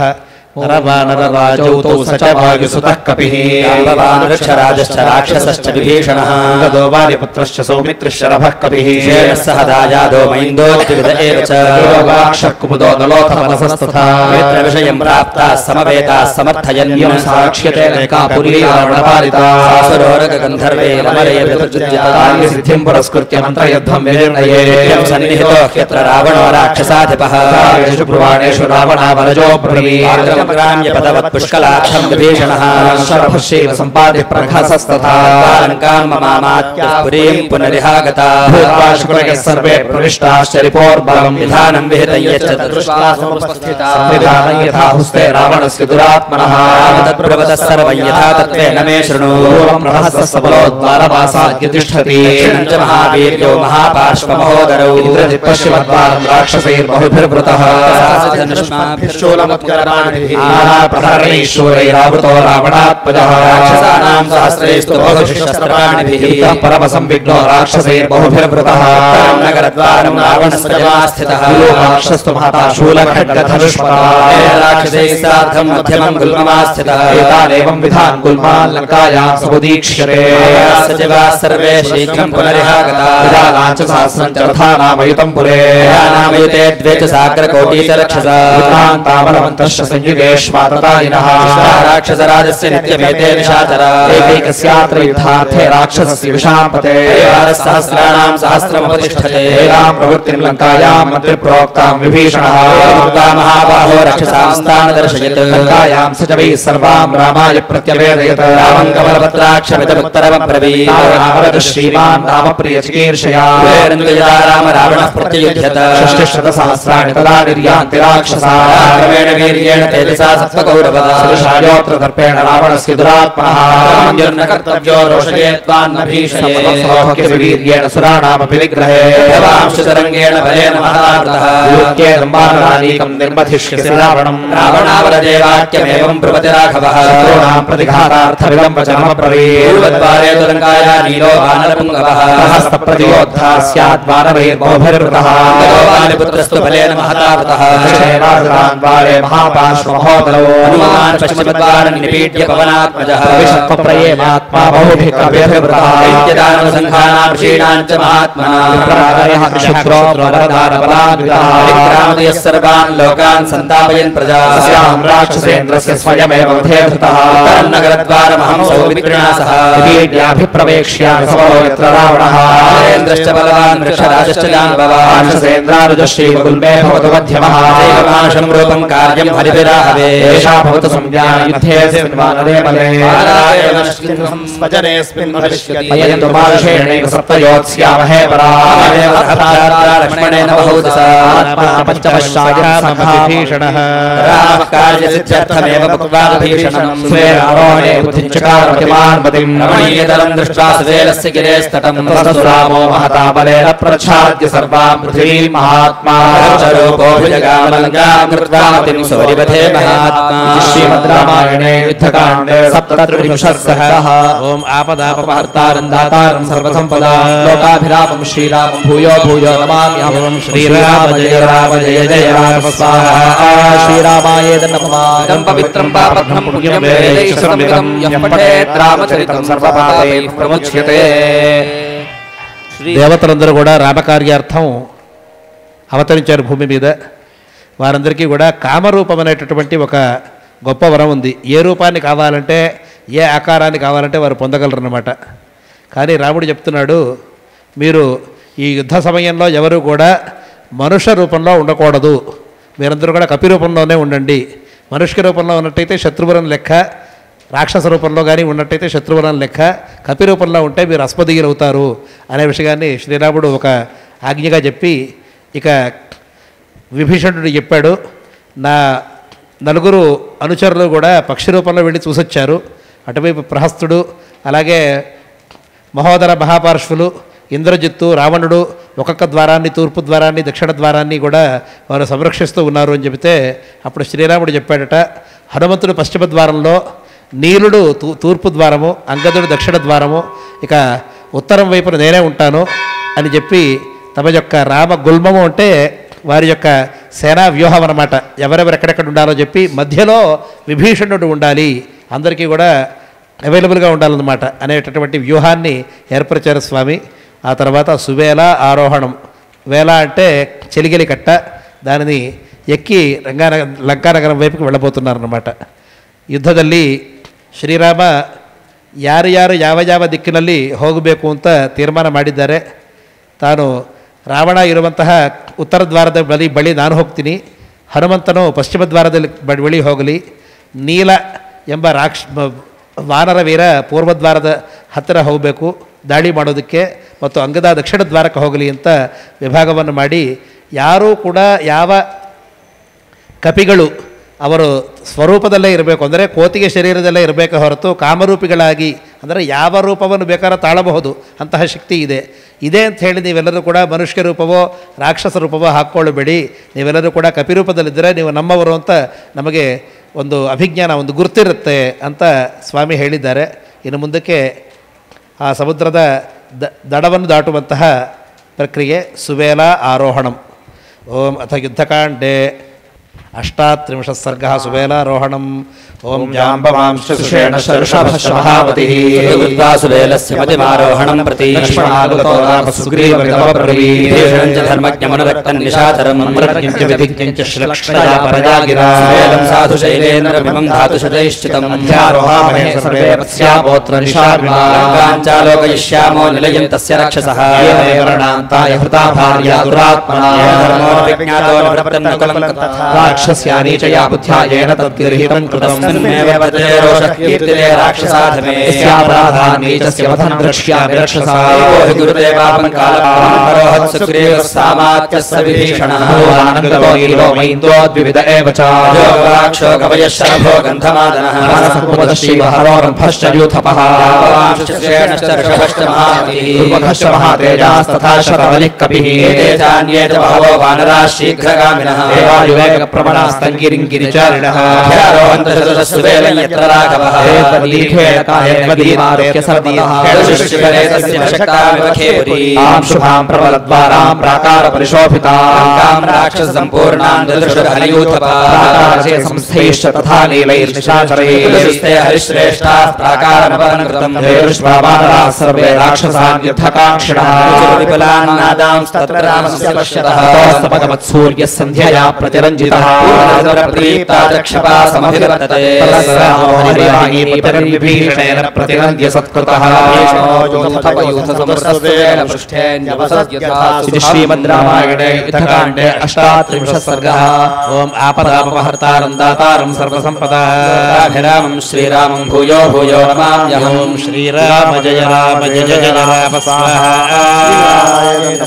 ನರವಾನರರಾಜೌತೌ ಸ ಚ ವಾಯುಸುತಃ ಕಪಿಃ ರಾಜಶ್ಚ ರಾಕ್ಷಸಶ್ಚ ವಿಭೀಷಣಃ ಗದೋ ವಾಲಿಪುತ್ರಶ್ಚ ಸೌಮಿತ್ರಶ್ಚ ರಭಃ ಕಪಿಃ ಶ್ರೇಯಸ್ಸಃ ದಾಯಾದೋ ಮೈಂದೋತ್ಯುವಿದ ಏವ ಚ ಕುಮುದೋ ನಲೋಥ ಮನಸಸ್ತಥಾ ವಿಷಯಂ ಪ್ರಾಪ್ತಾಃ ಸಮವೇತಾಃ ಸಮರ್ಥಯನ್ಯಂ ಸಾಕ್ಷ್ಯತೆ ಲಂಕಾಪುರೀ ರಾವಣಪಾಲಿತಾ ಸಾಸುರೋರಗ ಗಂಧರ್ವೇ ರಮರೇ ಕಾರ್ಯ ಸಿದ್ಧಿಂ ಪುರಸ್ಕೃತ್ಯ ಮಂತ್ರಯುದ್ಧಂ ವಿನಿರ್ಣಯೇ ಸನ್ನಿಹಿತೋ ಹ್ಯತ್ರ ರಾವಣೋ ರಾಕ್ಷಸಾಧಿಪಃ ಕಾರ್ಯೇಷು ಬ್ರುವಾಣೇಷು ರಾವಣಾವರಜೋ ಬ್ರವೀತ್ ಗ್ರಾಮ್ಯ ಪದವತ್ ಪುಷ್ಕಲಾಕ್ಷಂ ವಿಭೀಷಣಃ ಶರಭಶೈವ ಸಂಪಾದ್ಯ ಪ್ರಖಸಸ್ತಥಾ ಲಂಕಾಂ ಮಮಾಮಾತ್ಯ ಪುರೀಂ ಪುನರಿಹಾಗತಾ ಭೂತ್ವಾ ಶುಕ್ಲಗೆ ಸರ್ವೇ ಪ್ರವಿಷ್ಟಾಶ್ಚರಿಪೋರ್ಬಲಂ ವಿಧಾನಂ ವಿಹಿತಂ ಯಚ್ಚ ದೃಷ್ಟ್ವಾ ಸಂವಿಧಾನಂ ಯಥಾ ಹುಸ್ತೆ ರಾವಣಸ್ಯ ದುರಾತ್ಮನಃ ತತ್ಪ್ರವತಃ ಸರ್ವಂ ಯಥಾ ತತ್ವೇನ ಮೇ ಶೃಣು ಪೂರ್ವಂ ಪ್ರಹಸ್ತಸಬಲೋದ್ವಾರವಾಸಾದ್ಯ ತಿಷ್ಠತಿ ಕ್ಷೀಣಂ ಚ ಮಹಾವೀರ್ಯೋ ಮಹಾಪಾರ್ಶ್ವಮಹೋದರೌ ಇಂದ್ರಜಿತ್ ಪಶ್ಚಿಮದ್ವಾರಂ ರಾಕ್ಷಸೈರ್ಬಹುಭಿರ್ವೃತಃ ಪ್ರಹರಣೈಶ್ವರೈರಾವೃತೋ ರಾವಣಾತ್ಮಜಃ ರಾಕ್ಷಸಾನಾಂ ಸಹಸ್ರೈಸ್ತು ಬಹುಶಿಷ್ಟಸ್ತ್ರಾಣಿಭಿಃ ಪರಮಸಂವಿಘ್ನೋ ರಾಕ್ಷಸೈರ್ಬಹುಭಿರ್ವೃತಃ ನಗರದ್ವಾರಂ ರಾವಣಸ್ತಮಾಸ್ಥಿತಃ ರಾಕ್ಷಸ್ತು ಮಹತಾ ಶೂಲಖಡ್ಗಧನುಷ್ಪತಾ ರಾಕ್ಷಸೈಃ ಸಾರ್ಧಂ ಮಧ್ಯಮಂ ಗುಲ್ಮಮಾಸ್ಥಿತಃ ಏತಾನೇವಂ ವಿಧಾನ್ ಗುಲ್ಮಾನ್ ಲಂಕಾಯಾಂ ಸಮುದೀಕ್ಷ್ಯತೆ ಸಚಿವಾಃ ಸರ್ವೇ ಶೀಘ್ರಂ ಪುನರಿಹಾಗತಾಃ ವಿಧಾನಾಂಚ ಸಹಸ್ರಂ ಚ ರಥಾನಾಮಯುತಂ ಪುರೇ ನಾಮಯುತೆ ದ್ವೇ ಚ ಸಾಗ್ರಕೋಟೀ ಚ ರಕ್ಷಸಃ ತಾವಲವಂತಶ್ಚ ಸಂಯುಗೇಶ್ವಾತತಾಯಿನಃ ರಾಕ್ಷಸರಾಜಸ್ಯ ನಿತ್ಯಮೇತೆ ನಿಶಾಚರಾಃ ಏಕೈಕಸ್ಯಾತ್ರ ಯುದ್ಧಾರ್ಥೇ ರಾಕ್ಷಸಸ್ಯ ವಿಷಾಂಪತೆ ಸಹಸ್ರಾಣಾಂ ಸಹಸ್ರಮುಪತಿಷ್ಠತೆ ಏನಾಂ ಪ್ರವೃತ್ತಿಂ ಲಂಕಾಯಾಂ ಮಂತ್ರಿ ಪ್ರೋಕ್ತಾಂ ವಿಭೀಷಣಃ ಮಹಾಬಾಹೋ ರಕ್ಷಸಾಂಸ್ತಾನ ದರ್ಶಯತ್ ಲಂಕಾಯಾಂ ಸ ಚ ವೈ ಸರ್ವಾಂ ರಾಮಾಯ ಪ್ರತ್ಯವೇದಯತ್ ರಾಮಂ ಕಮಲಪತ್ರಾಕ್ಷಮಿತಮುತ್ತರಮಬ್ರವೀತ್ ತಾವನಾವರತ ಶ್ರೀಮಾನ್ ರಾಮಪ್ರಿಯ ಚಿಕೀರ್ಷಯಾ ಯದಾ ರಾಮ ರಾವಣಃ ಪ್ರತ್ಯಯುಧ್ಯತ ಷಷ್ಟಿಶತಸಹಸ್ರಾಣಿ ತದಾ ನಿರ್ಯಾಂತಿ ರಾಕ್ಷಸಾಃ ಕ್ರಮೇಣ ವೀರ್ಯೇಣ ತೇಜಸಾ ಸತ್ವಗೌರವಃ ಸದೃಶಾಯೋತ್ರ ದರ್ಪೇಣ ರಾವಣಸ್ಯ ದುರಾತ್ಮನಃ ಮಂಜುರ್ನ ಕರ್ತವ್ಯೋ ರೋಷಯೇ ತ್ವಾನ್ನ ಭೀಷಯೇ ವೀರ್ಯೇಣ ಸುರಾಣಾಮಪಿ ನಿಗ್ರಹೇ ದೇವಾಂಶತರಂಗೇಣ ಬಲೇನ ಮಹಾವೃತಃ ಯುಕ್ತೇ ದಂಬಾನಾನೀಕಂ ನಿರ್ಮಥಿಷ್ಯಸಿ ರಾವಣಂ ರಾವಣಾವರದೇವಾಕ್ಯಮೇವಂ ಬ್ರುವತಿ ರಾಘವಃ ಶತ್ರುಣಾಂ ಪ್ರತಿಘಾತಾರ್ಥವಿದಂ ವಚನಮಬ್ರವೀತ್ ಪೂರ್ವದ್ವಾರೇ ತು ಲಂಕಾಯಾ ನೀಲೋ ವಾನರಪುಂಗವಃ ಹಸ್ತಪ್ರತಿಯೋದ್ಧಾ ಸ್ಯಾದ್ವಾನರೈರ್ಬಹುಭಿರ್ವೃತಃ ವಾಲಿಪುತ್ರಸ್ತು ಬಲೇನ ಮಹತಾವೃತಃ ದ್ವಾರೆ ಮಹಾಪಾರ್ಶ್ವಮಹೋದರೋ ಹನುಮಾನ್ ಪಶ್ಚಿಮದ್ವಾರಂ ನಿಪೀಡ್ಯ ಪವನಾತ್ಮಜಃ ಪ್ರಯೇಮಾತ್ಮಾ ಬಹುಭಿರ್ವೃತಃ ದೈತ್ಯದಾನವ ಸಂಘಾನಾಂ ಋಷೀಣಾಂ ಚ ಮಹಾತ್ಮನಾಃ ವಿಕ್ರಾಮಯಃ ಸರ್ವಾನ್ ಲೋಕಾನ್ ಸಂತಾಪಯನ್ ಪ್ರಜಾಃ ರಾಕ್ಷಸೇಂದ್ರಸ್ಯ ಸ್ವಯಮೇವ ವಧೇಧೃತಃ ನಗರದ್ವಾರಮಹಂ ಸೌಮಿತ್ರಿಣಾ ಸಹ ಪ್ರವೇಕ್ಷ್ಯಾಮಿ ಸಮೋ ಯತ್ರ ರಾವಣಃ ಇಂದ್ರಶ್ಚ ಬಲವಾನ್ ವೃಕ್ಷರಾಜಶ್ಚ ಜಾಂಬವಾನ್ ರಾಕ್ಷಸೇಂದ್ರಾರುಜಶ್ರೀಗುಲ್ಮೇ ಭವತು ಮಧ್ಯಮಃ ದೇವಮಾಶಂ ರೂಪಂ ಕಾರ್ಯಂ ಹರಿಭಿರಾಹವೇ ಏಷಾ ಭವತು ಸಂಜ್ಞಾ ಯುದ್ಧೇऽಸ್ಮಿನ್ ವಾನರೇ ಬಲೇ ಅಯಂತು ಮಾರುಷೇಣೈವ ಸಪ್ತಯೋತ್ಸ್ಯಾಮಹೇ ಲಕ್ಷ್ಮಣೇನ ಬಹುದಸಾ ಪಂಚಮಶ್ಚಾಯಾಮಭೀಷಣಃ ರಾಮಃ ಕಾರ್ಯಸಿದ್ಧ್ಯರ್ಥಮೇವ ಭಕ್ತ್ವಾಭೀಷಣಂ ಸ್ವೇ ರಾವಣೇ ಬುದ್ಧಿಂಚಕಾರಮತಿಮಾನ್ಮತಿಂ ರಮಣೀಯತರಂ ದೃಷ್ಟ್ವಾ ಸುವೇಲಸ್ಯ ಗಿರೇಸ್ತಟಂ ರಾಮೋ ಮಹತಾ ಬಲೇನ ಪ್ರಚ್ಛಾದ್ಯ ಸರ್ವಾಂ ಪೃಥಿವೀಂ ಮಹಾತ್ಮಾ ರೂಪೋಭಿಜಗಾಮಲಂಕಾಂ ಕೃತ್ವಾಮತಿಂ ಸೌರಿಪಥೇ ಮಹಾತ್ಮಾ ಶ್ರೀಮದ್ ರಾಮಾಯಣೇ ಯುದ್ಧಕಾಂಡೇ ಸಪ್ತತ್ರಿವಿಂಶಃ ಸರ್ಗಃ ಓಂ ಆಪದಾಪಹರ್ತಾರಂ ದಾತಾರಂ ಸರ್ವಸಂಪದಾ ಲೋಕಾಭಿರಾಮಂ ಶ್ರೀರಾಮಂ ಭೂಯೋ ಭೂಯೋ ನಮಾಮ್ಯಹಂ ಶ್ರೀರಾಮ ಜಯ ರಾಮ ಸ್ವಾಹಾ ಶ್ರೀರಾಮಾಯೇದ ನಮಃ ಇದಂ ಪವಿತ್ರಂ ಪಾಪಘ್ನಂ ಪುಣ್ಯಂ ವೇದೈಃ ಸಂವಿದಂ ಯಃ ಪಠೇತ್ ರಾಮಚರಿತಂ ಸರ್ವಪಾಪೈಃ ಪ್ರಮುಚ್ಯತೆ. దేవతలందరూ కూడా రామకార్యార్థం అవతరించారు భూమి మీద. వారందరికీ కూడా కామరూపం అనేటటువంటి ఒక గొప్ప వరం ఉంది. ఏ రూపాన్ని కావాలంటే ఏ ఆకారాన్ని కావాలంటే వారు పొందగలరన్నమాట. కానీ రాముడు చెప్తున్నాడు, మీరు ఈ యుద్ధ సమయంలో ఎవరు కూడా మనుష్య రూపంలో ఉండకూడదు, మీరందరూ కూడా కపి రూపంలోనే ఉండండి. మనుష్య రూపంలో ఉన్నట్టయితే శత్రువులను లెక్క, రాక్షస రూపంలో కానీ ఉన్నట్టయితే శత్రువులను లెక్క, కపి రూపంలో ఉంటే మీరు అస్మదీయులవుతారు అనే విషయాన్ని శ్రీరాముడు ఒక ఆజ్ఞగా చెప్పి, ఇక విభీషణుడు చెప్పాడు, నా నలుగురు అనుచరులు కూడా పక్షి రూపంలో వెళ్ళి చూసొచ్చారు. అటువైపు ప్రహస్తుడు, అలాగే మహోదర మహాపార్శ్వులు, ఇంద్రజిత్తు, రావణుడు ఒక్కొక్క ద్వారాన్ని, తూర్పు ద్వారాన్ని, దక్షిణ ద్వారాన్ని కూడా వారు సంరక్షిస్తూ ఉన్నారు అని చెబితే అప్పుడు శ్రీరాముడు చెప్పాడట, హనుమంతుడు పశ్చిమ ద్వారంలో, నీలుడు తూర్పు ద్వారము, అంగదుడు దక్షిణ ద్వారము, ఇక ఉత్తరం వైపున నేనే ఉంటాను అని చెప్పి తమ యొక్క రామ గుల్మము అంటే వారి యొక్క సేనా వ్యూహం అన్నమాట. ఎవరెవరు ఎక్కడెక్కడ ఉండాలో చెప్పి మధ్యలో విభీషణుడు ఉండాలి, అందరికీ కూడా అవైలబుల్గా ఉండాలన్నమాట అనేటటువంటి వ్యూహాన్ని ఏర్పరిచారు స్వామి. ఆ తర్వాత సువేల ఆరోహణం, వేల అంటే చెలిగలి కట్ట, దానిని ఎక్కి లంకానగరం వైపుకి వెళ్ళబోతున్నారన్నమాట. ಯುದ್ಧದಲ್ಲಿ ಶ್ರೀರಾಮ ಯಾರು ಯಾವ ದಿಕ್ಕಿನಲ್ಲಿ ಹೋಗಬೇಕು ಅಂತ ತೀರ್ಮಾನ ಮಾಡಿದ್ದಾರೆ. ತಾನು ರಾವಣ ಇರುವಂತಹ ಉತ್ತರ ದ್ವಾರದ ಬಳಿ ನಾನು ಹೋಗ್ತೀನಿ, ಹನುಮಂತನು ಪಶ್ಚಿಮ ದ್ವಾರದಲ್ಲಿ ಬಳಿ ಹೋಗಲಿ, ನೀಲ ಎಂಬ ವಾನರ ವೀರ ಪೂರ್ವದ್ವಾರದ ಹತ್ತಿರ ಹೋಗಬೇಕು ದಾಳಿ ಮಾಡೋದಕ್ಕೆ, ಮತ್ತು ಅಂಗದ ದಕ್ಷಿಣ ದ್ವಾರಕ್ಕೆ ಹೋಗಲಿ ಅಂತ ವಿಭಾಗವನ್ನು ಮಾಡಿ, ಯಾರೂ ಕೂಡ ಯಾವ ಕಪಿಗಳು ಅವರು ಸ್ವರೂಪದಲ್ಲೇ ಇರಬೇಕು, ಅಂದರೆ ಕೋತಿಗೆ ಶರೀರದಲ್ಲೇ ಇರಬೇಕೆ ಹೊರತು ಕಾಮರೂಪಿಗಳಾಗಿ, ಅಂದರೆ ಯಾವ ರೂಪವನ್ನು ಬೇಕಾದ್ರೂ ತಾಳಬಹುದು ಅಂತಹ ಶಕ್ತಿ ಇದೆ ಅಂತ ಹೇಳಿ ನೀವೆಲ್ಲರೂ ಕೂಡ ಮನುಷ್ಯ ರೂಪವೋ ರಾಕ್ಷಸ ರೂಪವೋ ಹಾಕ್ಕೊಳ್ಳಬೇಡಿ, ನೀವೆಲ್ಲರೂ ಕೂಡ ಕಪಿರೂಪದಲ್ಲಿದ್ದರೆ ನೀವು ನಮ್ಮವರು ಅಂತ ನಮಗೆ ಒಂದು ಅಭಿಜ್ಞಾನ, ಒಂದು ಗುರ್ತಿರುತ್ತೆ ಅಂತ ಸ್ವಾಮಿ ಹೇಳಿದ್ದಾರೆ. ಇನ್ನು ಮುಂದಕ್ಕೆ ಆ ಸಮುದ್ರದ ದಡವನ್ನು ದಾಟುವಂತಹ ಪ್ರಕ್ರಿಯೆ ಸುವೇಲ ಆರೋಹಣಂ. ಓಂ ಅಥ ಯುದ್ಧಕಾಂಡೆ 38 ಸರ್ಗ ಸುವೇಲಾರೋಹಣಂ. ಓಂ ಜಾಂಬವಾಂಶುಷೇಣ ಶರ್ಷಭಶ್ವಹಾವತಿಃ ಸುವೇಲಸ್ಯ ಮತಿಮಾರೋಹಣಂ ಪ್ರತಿ ಲಕ್ಷ್ಮಣಾಗತೋ ರಾಮ ಸುಗ್ರೀವಮಿದಮಬ್ರವೀತ್ ಭೀಷಣಂಚ ಧರ್ಮಜ್ಞಮನುರಕ್ತಂ ನಿಶಾಚರಂ ಅಮೃತಂಚ ವಿಧಿಜ್ಞಂಚ ಶ್ಲಕ್ಷ್ಣಯಾ ಪರಜಾಗಿರಾ ಸುವೇಲಂ ಸಾಧು ಶೈಲೇಂದ್ರಮಿಮಂ ಧಾತು ಶತೈಶ್ಚಿತಂ ಅಧ್ಯಾರೋಹಾಮಹೇ ಸರ್ವೇ ವತ್ಸ್ಯಾಮೋತ್ರ ಲಂಕಾಂಚಾಲೋಕಯಿಷ್ಯಾಮೋ ನಿಲಯಂ ತಸ್ಯ ರಕ್ಷಸಃ ವರ್ಣಾಂತಾಯ ಹೃತಾ ಭಾರ್ಯಾ ದುರಾತ್ಮನಾ ಧರ್ಮೋ ವಿಜ್ಞಾತೋ ನಿವೃತ್ತಂ ನ ಕುಲಂ ತಥಾ ರಾಕ್ಷಸ್ಯಾನಿ ಚ ಯಾ ಬುದ್ಧ್ಯಾಯೇನ ತದ್ಗೃಹೀತಂ ಕೃತಂ ತಸ್ಮಿನ್ನೇವ ಪತೇ ರೋಷಃ ಕೀರ್ತಿತೆ ರಾಕ್ಷಸಾಧಮೇ ಯಸ್ಯಾಪರಾಧಾನಿ ಚಸ್ಯ ವಧಂ ದ್ರಕ್ಷ್ಯಾಮಿ ರಕ್ಷಸಾ ಓಹಿ ಗುರುದೇ ಪಾಪಂ ಕಾಲಂ ಕರೋಹತ್ ಸುಗ್ರೀವಃ ಸಾಮಾತ್ಯಸ್ಸ ವಿಭೀಷಣಃ ಆನಂದೋ ನೀಲೋ ಮೈಂದೋದ್ವಿವಿಧ ಏವ ಚ ಯೋಗವಾಕ್ಷೋ ಕವಯಃ ಶರಭೋ ಗಂಧಮಾದನಃ ಮನಸಕುಮದಶ್ರೀವ ಹರೋರಂಭಶ್ಚ ಯೂಥಪಃ ಶ್ರೇಣಶ್ಚ ಋಷಭಶ್ಚ ಮಹಾಮತಿಃ ದುರ್ಮುಖಶ್ಚ ಮಹಾತೇಜಾಸ್ತಥಾ ಶತಬಲಿಃ ಕಪಿಃ ಏತೇ ಚಾನ್ಯೇ ಚ ಬಹವೋ ವಾನರಾಃ ಶೀಘ್ರಗಾಮಿನಃ ದೇವಾಯುವೇಗ ಪ್ರಮಣಾಸ್ತಂಗಿರಿಂಗಿರಿಚಾರಿಣಃ ಧ್ಯಾರೋಹಂತ ಶತಸುವೇಲಂ ಯತ್ರ ರಾಘವಃ ಏತದೀಖೇನ ಕಾಯೇನ್ವದೀಮಾರುಹ್ಯ ಸರ್ವತಃ ಶಿಖರೇ ತಸ್ಯ ಶಕ್ತಾಮಿವ ಖೇಪುರೀ ಆಂ ಶುಭಾಂ ಪ್ರಬಲದ್ವಾರಾಂ ಪ್ರಾಕಾರ ಪರಿಶೋಭಿತಾಂ ಲಂಕಾಂ ರಾಕ್ಷಸ ಸಂಪೂರ್ಣಾಂ ದದೃಶ ಹರಿಯೂಥಪಃ ಪ್ರಾಕಾರಸೇ ಸಂಸ್ಥೈಶ್ಚ ತಥಾ ನೀಲೈರ್ನಿಶಾಚರೈರ್ಯುಸ್ತೆ ಹರಿಶ್ರೇಷ್ಠಾಃ ಪ್ರಾಕಾರಮಪನಕೃತಂ ದೇವೃಷ್ವಾವಾನರಾಃ ಸರ್ವೇ ರಾಕ್ಷಸಾನ್ ಯುದ್ಧಕಾಂಕ್ಷಿಣಃ ವಿಪುಲಾನ್ನಾದಾಂ ತತ್ರ ರಾಮಸ್ಯ ಪಶ್ಯತಃ ತಪಗಮತ್ಸೂರ್ಯ ಸಂಧ್ಯಯಾ ಪ್ರತಿರಂಜಿತಃ ಪ್ರೀತಾ ಚಕ್ಷಪಾ ಸಮಭಿವರ್ತತೆ ವಿಭೀಷಣೇನ ಪ್ರತಿರಂಧ್ಯ ಸತ್ಕೃತಃ ಇದು ಶ್ರೀಮದ್ ರಾಮಾಯಣೆ ಯುದ್ಧಕಾಂಡೆ 38 ಸರ್ಗಃ. ಓಂ ಆಪದಾಪಹರ್ತಾರಂ ದಾತಾರಂ ಸರ್ವಸಂಪದಾಭಿರಾಮಂ ಶ್ರೀರಾಮಂ ಭೂಯೋ ಭೂಯೋ ನಮಾಮ್ಯಹಂ. ಶ್ರೀರಾಮ ಜಯ ರಾಮ ಜಯ ಜಯ ರಾಮ ಸ್ವಾಹಾ.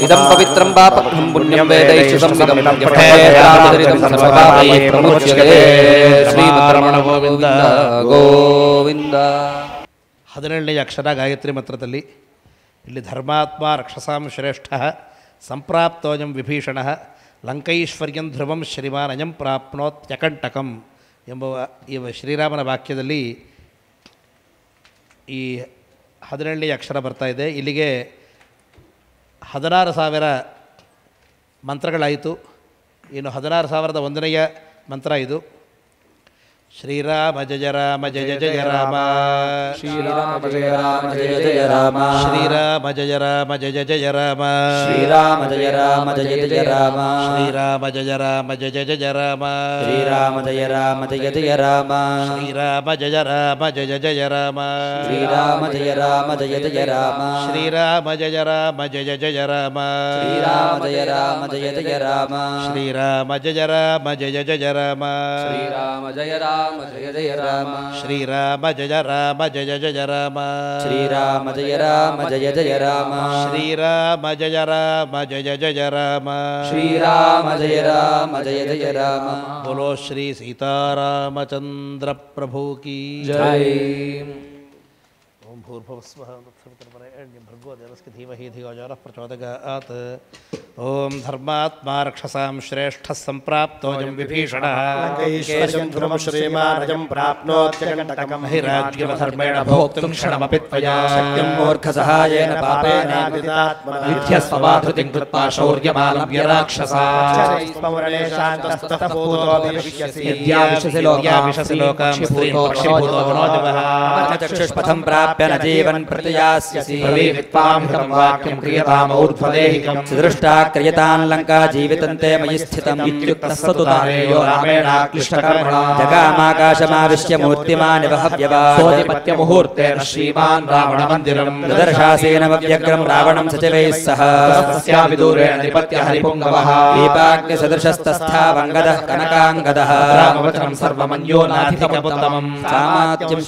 ಇದಂ ಪವಿತ್ರಂ ಪಾಪಂ ಪುಣ್ಯಂ ವೇದೈಶ್ಚ ಸಂವಿದಂ ಪಠೇತ್ ರಾಮಚರಿತಂ ಸರ್ವಪಾಪೈಃ ಪ್ರಮುಚ್ಯತೆ. ಶ್ರೀಮದ್ರಮಣ ಗೋವಿಂದ ಗೋವಿಂದ. 17ನೇ ಅಕ್ಷರ ಗಾಯತ್ರಿ ಮಂತ್ರದಲ್ಲಿ ಇಲ್ಲಿ ಧರ್ಮಾತ್ಮ ರಕ್ಷಸಾಂ ಶ್ರೇಷ್ಠ ಸಂಪ್ರಾಪ್ತೋಯಂ ವಿಭೀಷಣ ಲಂಕೈಶ್ವರ್ಯಂ ಧ್ರುವಂ ಶ್ರೀಮಾನ್ ಅಯಂ ಪ್ರಾಪ್ನೋತ್ಯಕಂಟಕಂ ಎಂಬ ಈ ಶ್ರೀರಾಮನ ವಾಕ್ಯದಲ್ಲಿ ಈ 17ನೇ ಅಕ್ಷರ ಬರ್ತಾ ಇದೆ. ಇಲ್ಲಿಗೆ 16,000 ಮಂತ್ರಗಳಾಯಿತು. ಇನ್ನು 16,001ನೆಯ ಮಂತ್ರ ಇದು. ಶ್ರೀರಾಮ ಜಯ ರಾಮ ಜಯ ಜಯ ರಾಮ ಶ್ರೀರಾಮ ಜಯ ರಾಮ ಜಯ ಜಯ ರಾಮ ಶ್ರೀರಾಮ ಜಯ ರಾಮ ಜಯ ಜಯ ರಾಮ ಶ್ರೀರಾಮ ಜಯ ರಾಮ ಜಯ ಜಯ ರಾಮ ಶ್ರೀರಾಮ ಜಯ ರಾಮ ಜಯ ಜಯ ರಾಮ ಶ್ರೀರಾಮ ಜಯ ರಾಮ ಜಯ ಜಯ ರಾಮ ಶ್ರೀರಾಮ ಜಯ ರಾಮ ಜಯ ಜಯ ರಾಮ ಶ್ರೀರಾಮ ಜಯ ರಾಮ ಜಯ ಜಯ ರಾಮ ಶ್ರೀರಾಮ ಜಯ ರಾಮ ಜಯ ಜಯ ರಾಮ ಶ್ರೀರಾಮ ಜಯ ರಾಮ ಜಯ ಜಯ ರಾಮ ಶ್ರೀರಾಮ ಜಯ ರಾಮ ಜಯ ಜಯ ರಾಮ ಶ್ರೀರಾಮ ಜಯ ರಾಮ రామ జయ జయ రామ శ్రీరామ జయ రామ జయ జయ రామ శ్రీరామ జయ రామ జయ జయ రామ శ్రీరామ జయ రామ జయ జయ రామ శ్రీరామ జయ రామ జయ జయ రామ బోలో శ్రీ సీతారామచంద్ర ప్రభు కీ జై ఓం భూర్భువస్వః తత్సవితుర్వరేణ్యం భర్గో దేవస్య ధీమహి ధియో యో నః ప్రచోదయాత్ ఓం ధర్మాత్మా రక్షసాం శ్రేష్ఠः సంప్రాప్తోऽయం విభీషణः లంకైశ్వర్యం ధ్రువం శ్రీమానజం ప్రాప్నోత్యకంటకం హిరాజ్యమధర్మేణ భోక్తుం క్షణమపి త్వయా శక్తిం మూర్ఖసహాయేన పాపేన విద్యస్వవాధృతిం కృత్వా శౌర్యమాలభ్య రాక్షసా యద్యావిశసి లోకాం స్త్రీం పక్షిభూతో వనోజవః చక్షుష్పథం ప్రాప్య న జీవన్ ప్రతియాస్యసి ప్రవీవిత్వాం హితం వాక్యం క్రియతామౌర్ధ్వదేహికం సుదృష్టా క్రియతాన్ లంకా జీవితంతే మయి స్థితం ఇత్యుక్తః సతు తారేయో రామేణాక్లిష్టకర్మణా జగామాకాశమావిశ్య మూర్తిమానివ హవ్యవా సోదిపత్య ముహూర్తేన శ్రీమాన్ రావణ మందిరం దదర్శాసేనవ్యగ్రం రావణం సచివైః సహ తస్యావిదూరేణ నిపత్య హరిపుంగవః దీపాగ్నిసదృశస్తస్థావంగదః కనకాంగదః రామవచనం సర్వమన్యో నాధికముత్తమం సామాత్యం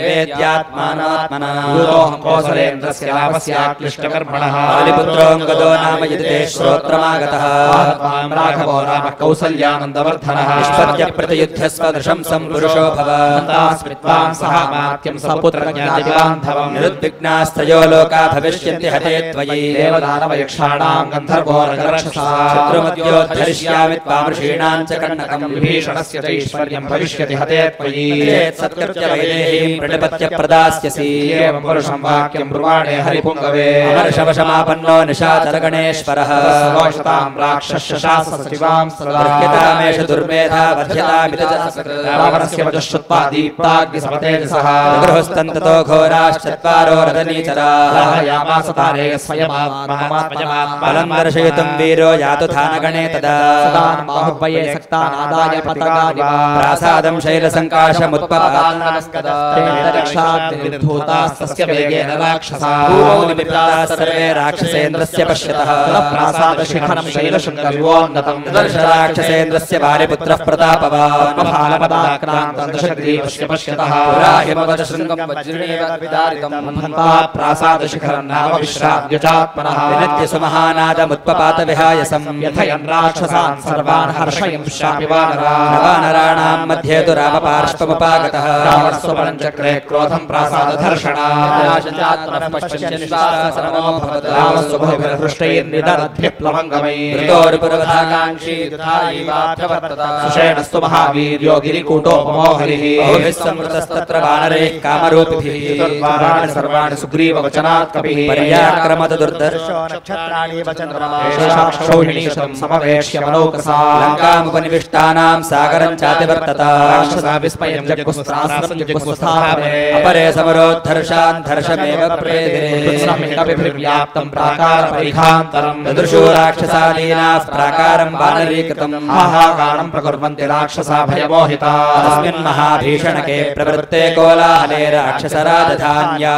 వేద్యాత్మానాత్మనా యూతోహం కోసలేంద్రస్య రామస్యాక్లిష్టకర్మణః బాలిపుత్రోऽంగదో నామ యది తే శ్రోత్రమాగతః ఆత్మాం రాఘవో రామ కౌసల్యానందవర్ధనః నిష్పద్య ప్రతియుధ్యస్వ దృశంసం పురుషో భవ స్మిత్వాం సహమాత్యం సపుత్రజ్ఞాతిబాంధవం నిరుద్విగ్నాస్త్రయో లోకా భవిష్యంతి హతే త్వయి దేవదానవయక్షాణాం గంధర్వో రగరక్షసా శత్రుమద్యోద్ధరిష్యామి త్వామృషీణాం చ కన్నకం విభీషణస్య చైశ్వర్యం భవిష్యతి హతే త్వయి సత్కృత్య వైదేహీం ప్రణిపత్య ప్రదాస్యసి ఏవం పురుషం వాక్యం బ్రువాణే హరిపుంగవే అమర్షవశమాపన్నో నిశాచరగణేశ్వరః సర్వోషతాం రాక్షసశాస సచివాం సదా ప్రఖ్యతామేష దుర్మేధా వధ్యతామిత రావణస్య వజశ్రుత్వా దీప్తాగ్నిసమతేజసః గృహస్థంతతో ఘోరాశ్చత్వారో రథనీచరాः దాహయామాస తారేయ స్వయమాత్మమాత్మయమాత్మ బలం దర్శయితుం వీరో యాతు థానగణే తదా బాహుద్వయే సక్తానాదాయ పతగాని ప్రాసాదం శైలసంకాశముత్పపాత్ నిర్ధూతాస్తస్య వేగేన రాక్షసా నిమిత్తాः సర్వే రాక్షసేంద్రస్య పశ్యతః ప్రాసాదశిఖరం శైలశృంగవివోన్నతం రాక్షసేంద్రస్య వారిపుత్రః ప్రతాపవాన్ ఫాలపదాక్రాంతం దశగ్రీవస్య పశ్యతః పురాహిమవద శృంగం వజ్రేణ విదారితం హంతా ప్రాసాదశిఖరం నామ విశ్రామ్య చాత్మనః వినద్య సుమహానాదముత్పపాత విహాయసం యథయన్ రాక్షసాన్ సర్వాన్ హర్షయంశాపి వానరాः వానరాణాం మధ్యే తు రామపార్శ్వముపాగతః రావణస్వపరం చక్రే క్రోధం హృష్టైర్నిదరద్భ్యప్లవంగమైర్దోరుపురవధాకాంక్షీ సుషేణస్తు మహావీర్యో గిరికూటోపమో హరిః సంవృతస్తత్ర వానరైః కామరూపిభిః చతుర్వారాణి సర్వాణి సుగ్రీవవచనాత్ కపిః పర్యాక్రమత దుర్ధర్షో శేషాక్షౌహిణీశతం సమవేక్ష్య మనోకసా లంకాముపనివిష్టానాం సాగరం చాతివర్తత రాక్షసా విస్మయం జగ్గుస్త్రాస్రం జగ్గుస్థాపనే అపరే సమరోద్ధర్షాన్ ధర్షమేవ ప్రేదిరే వ్యాప్తం ప్రాకార పరిఖాంతరం దదృశో రాక్షసాదీనాః ప్రాకారం వానరీకృతం ఆహాకారం ప్రకుర్వంతి రాక్షసా భయమోహితా తస్మిన్ మహాభీషణకే ప్రవృత్తే కోలాహలే రాక్షసరాజధాన్యా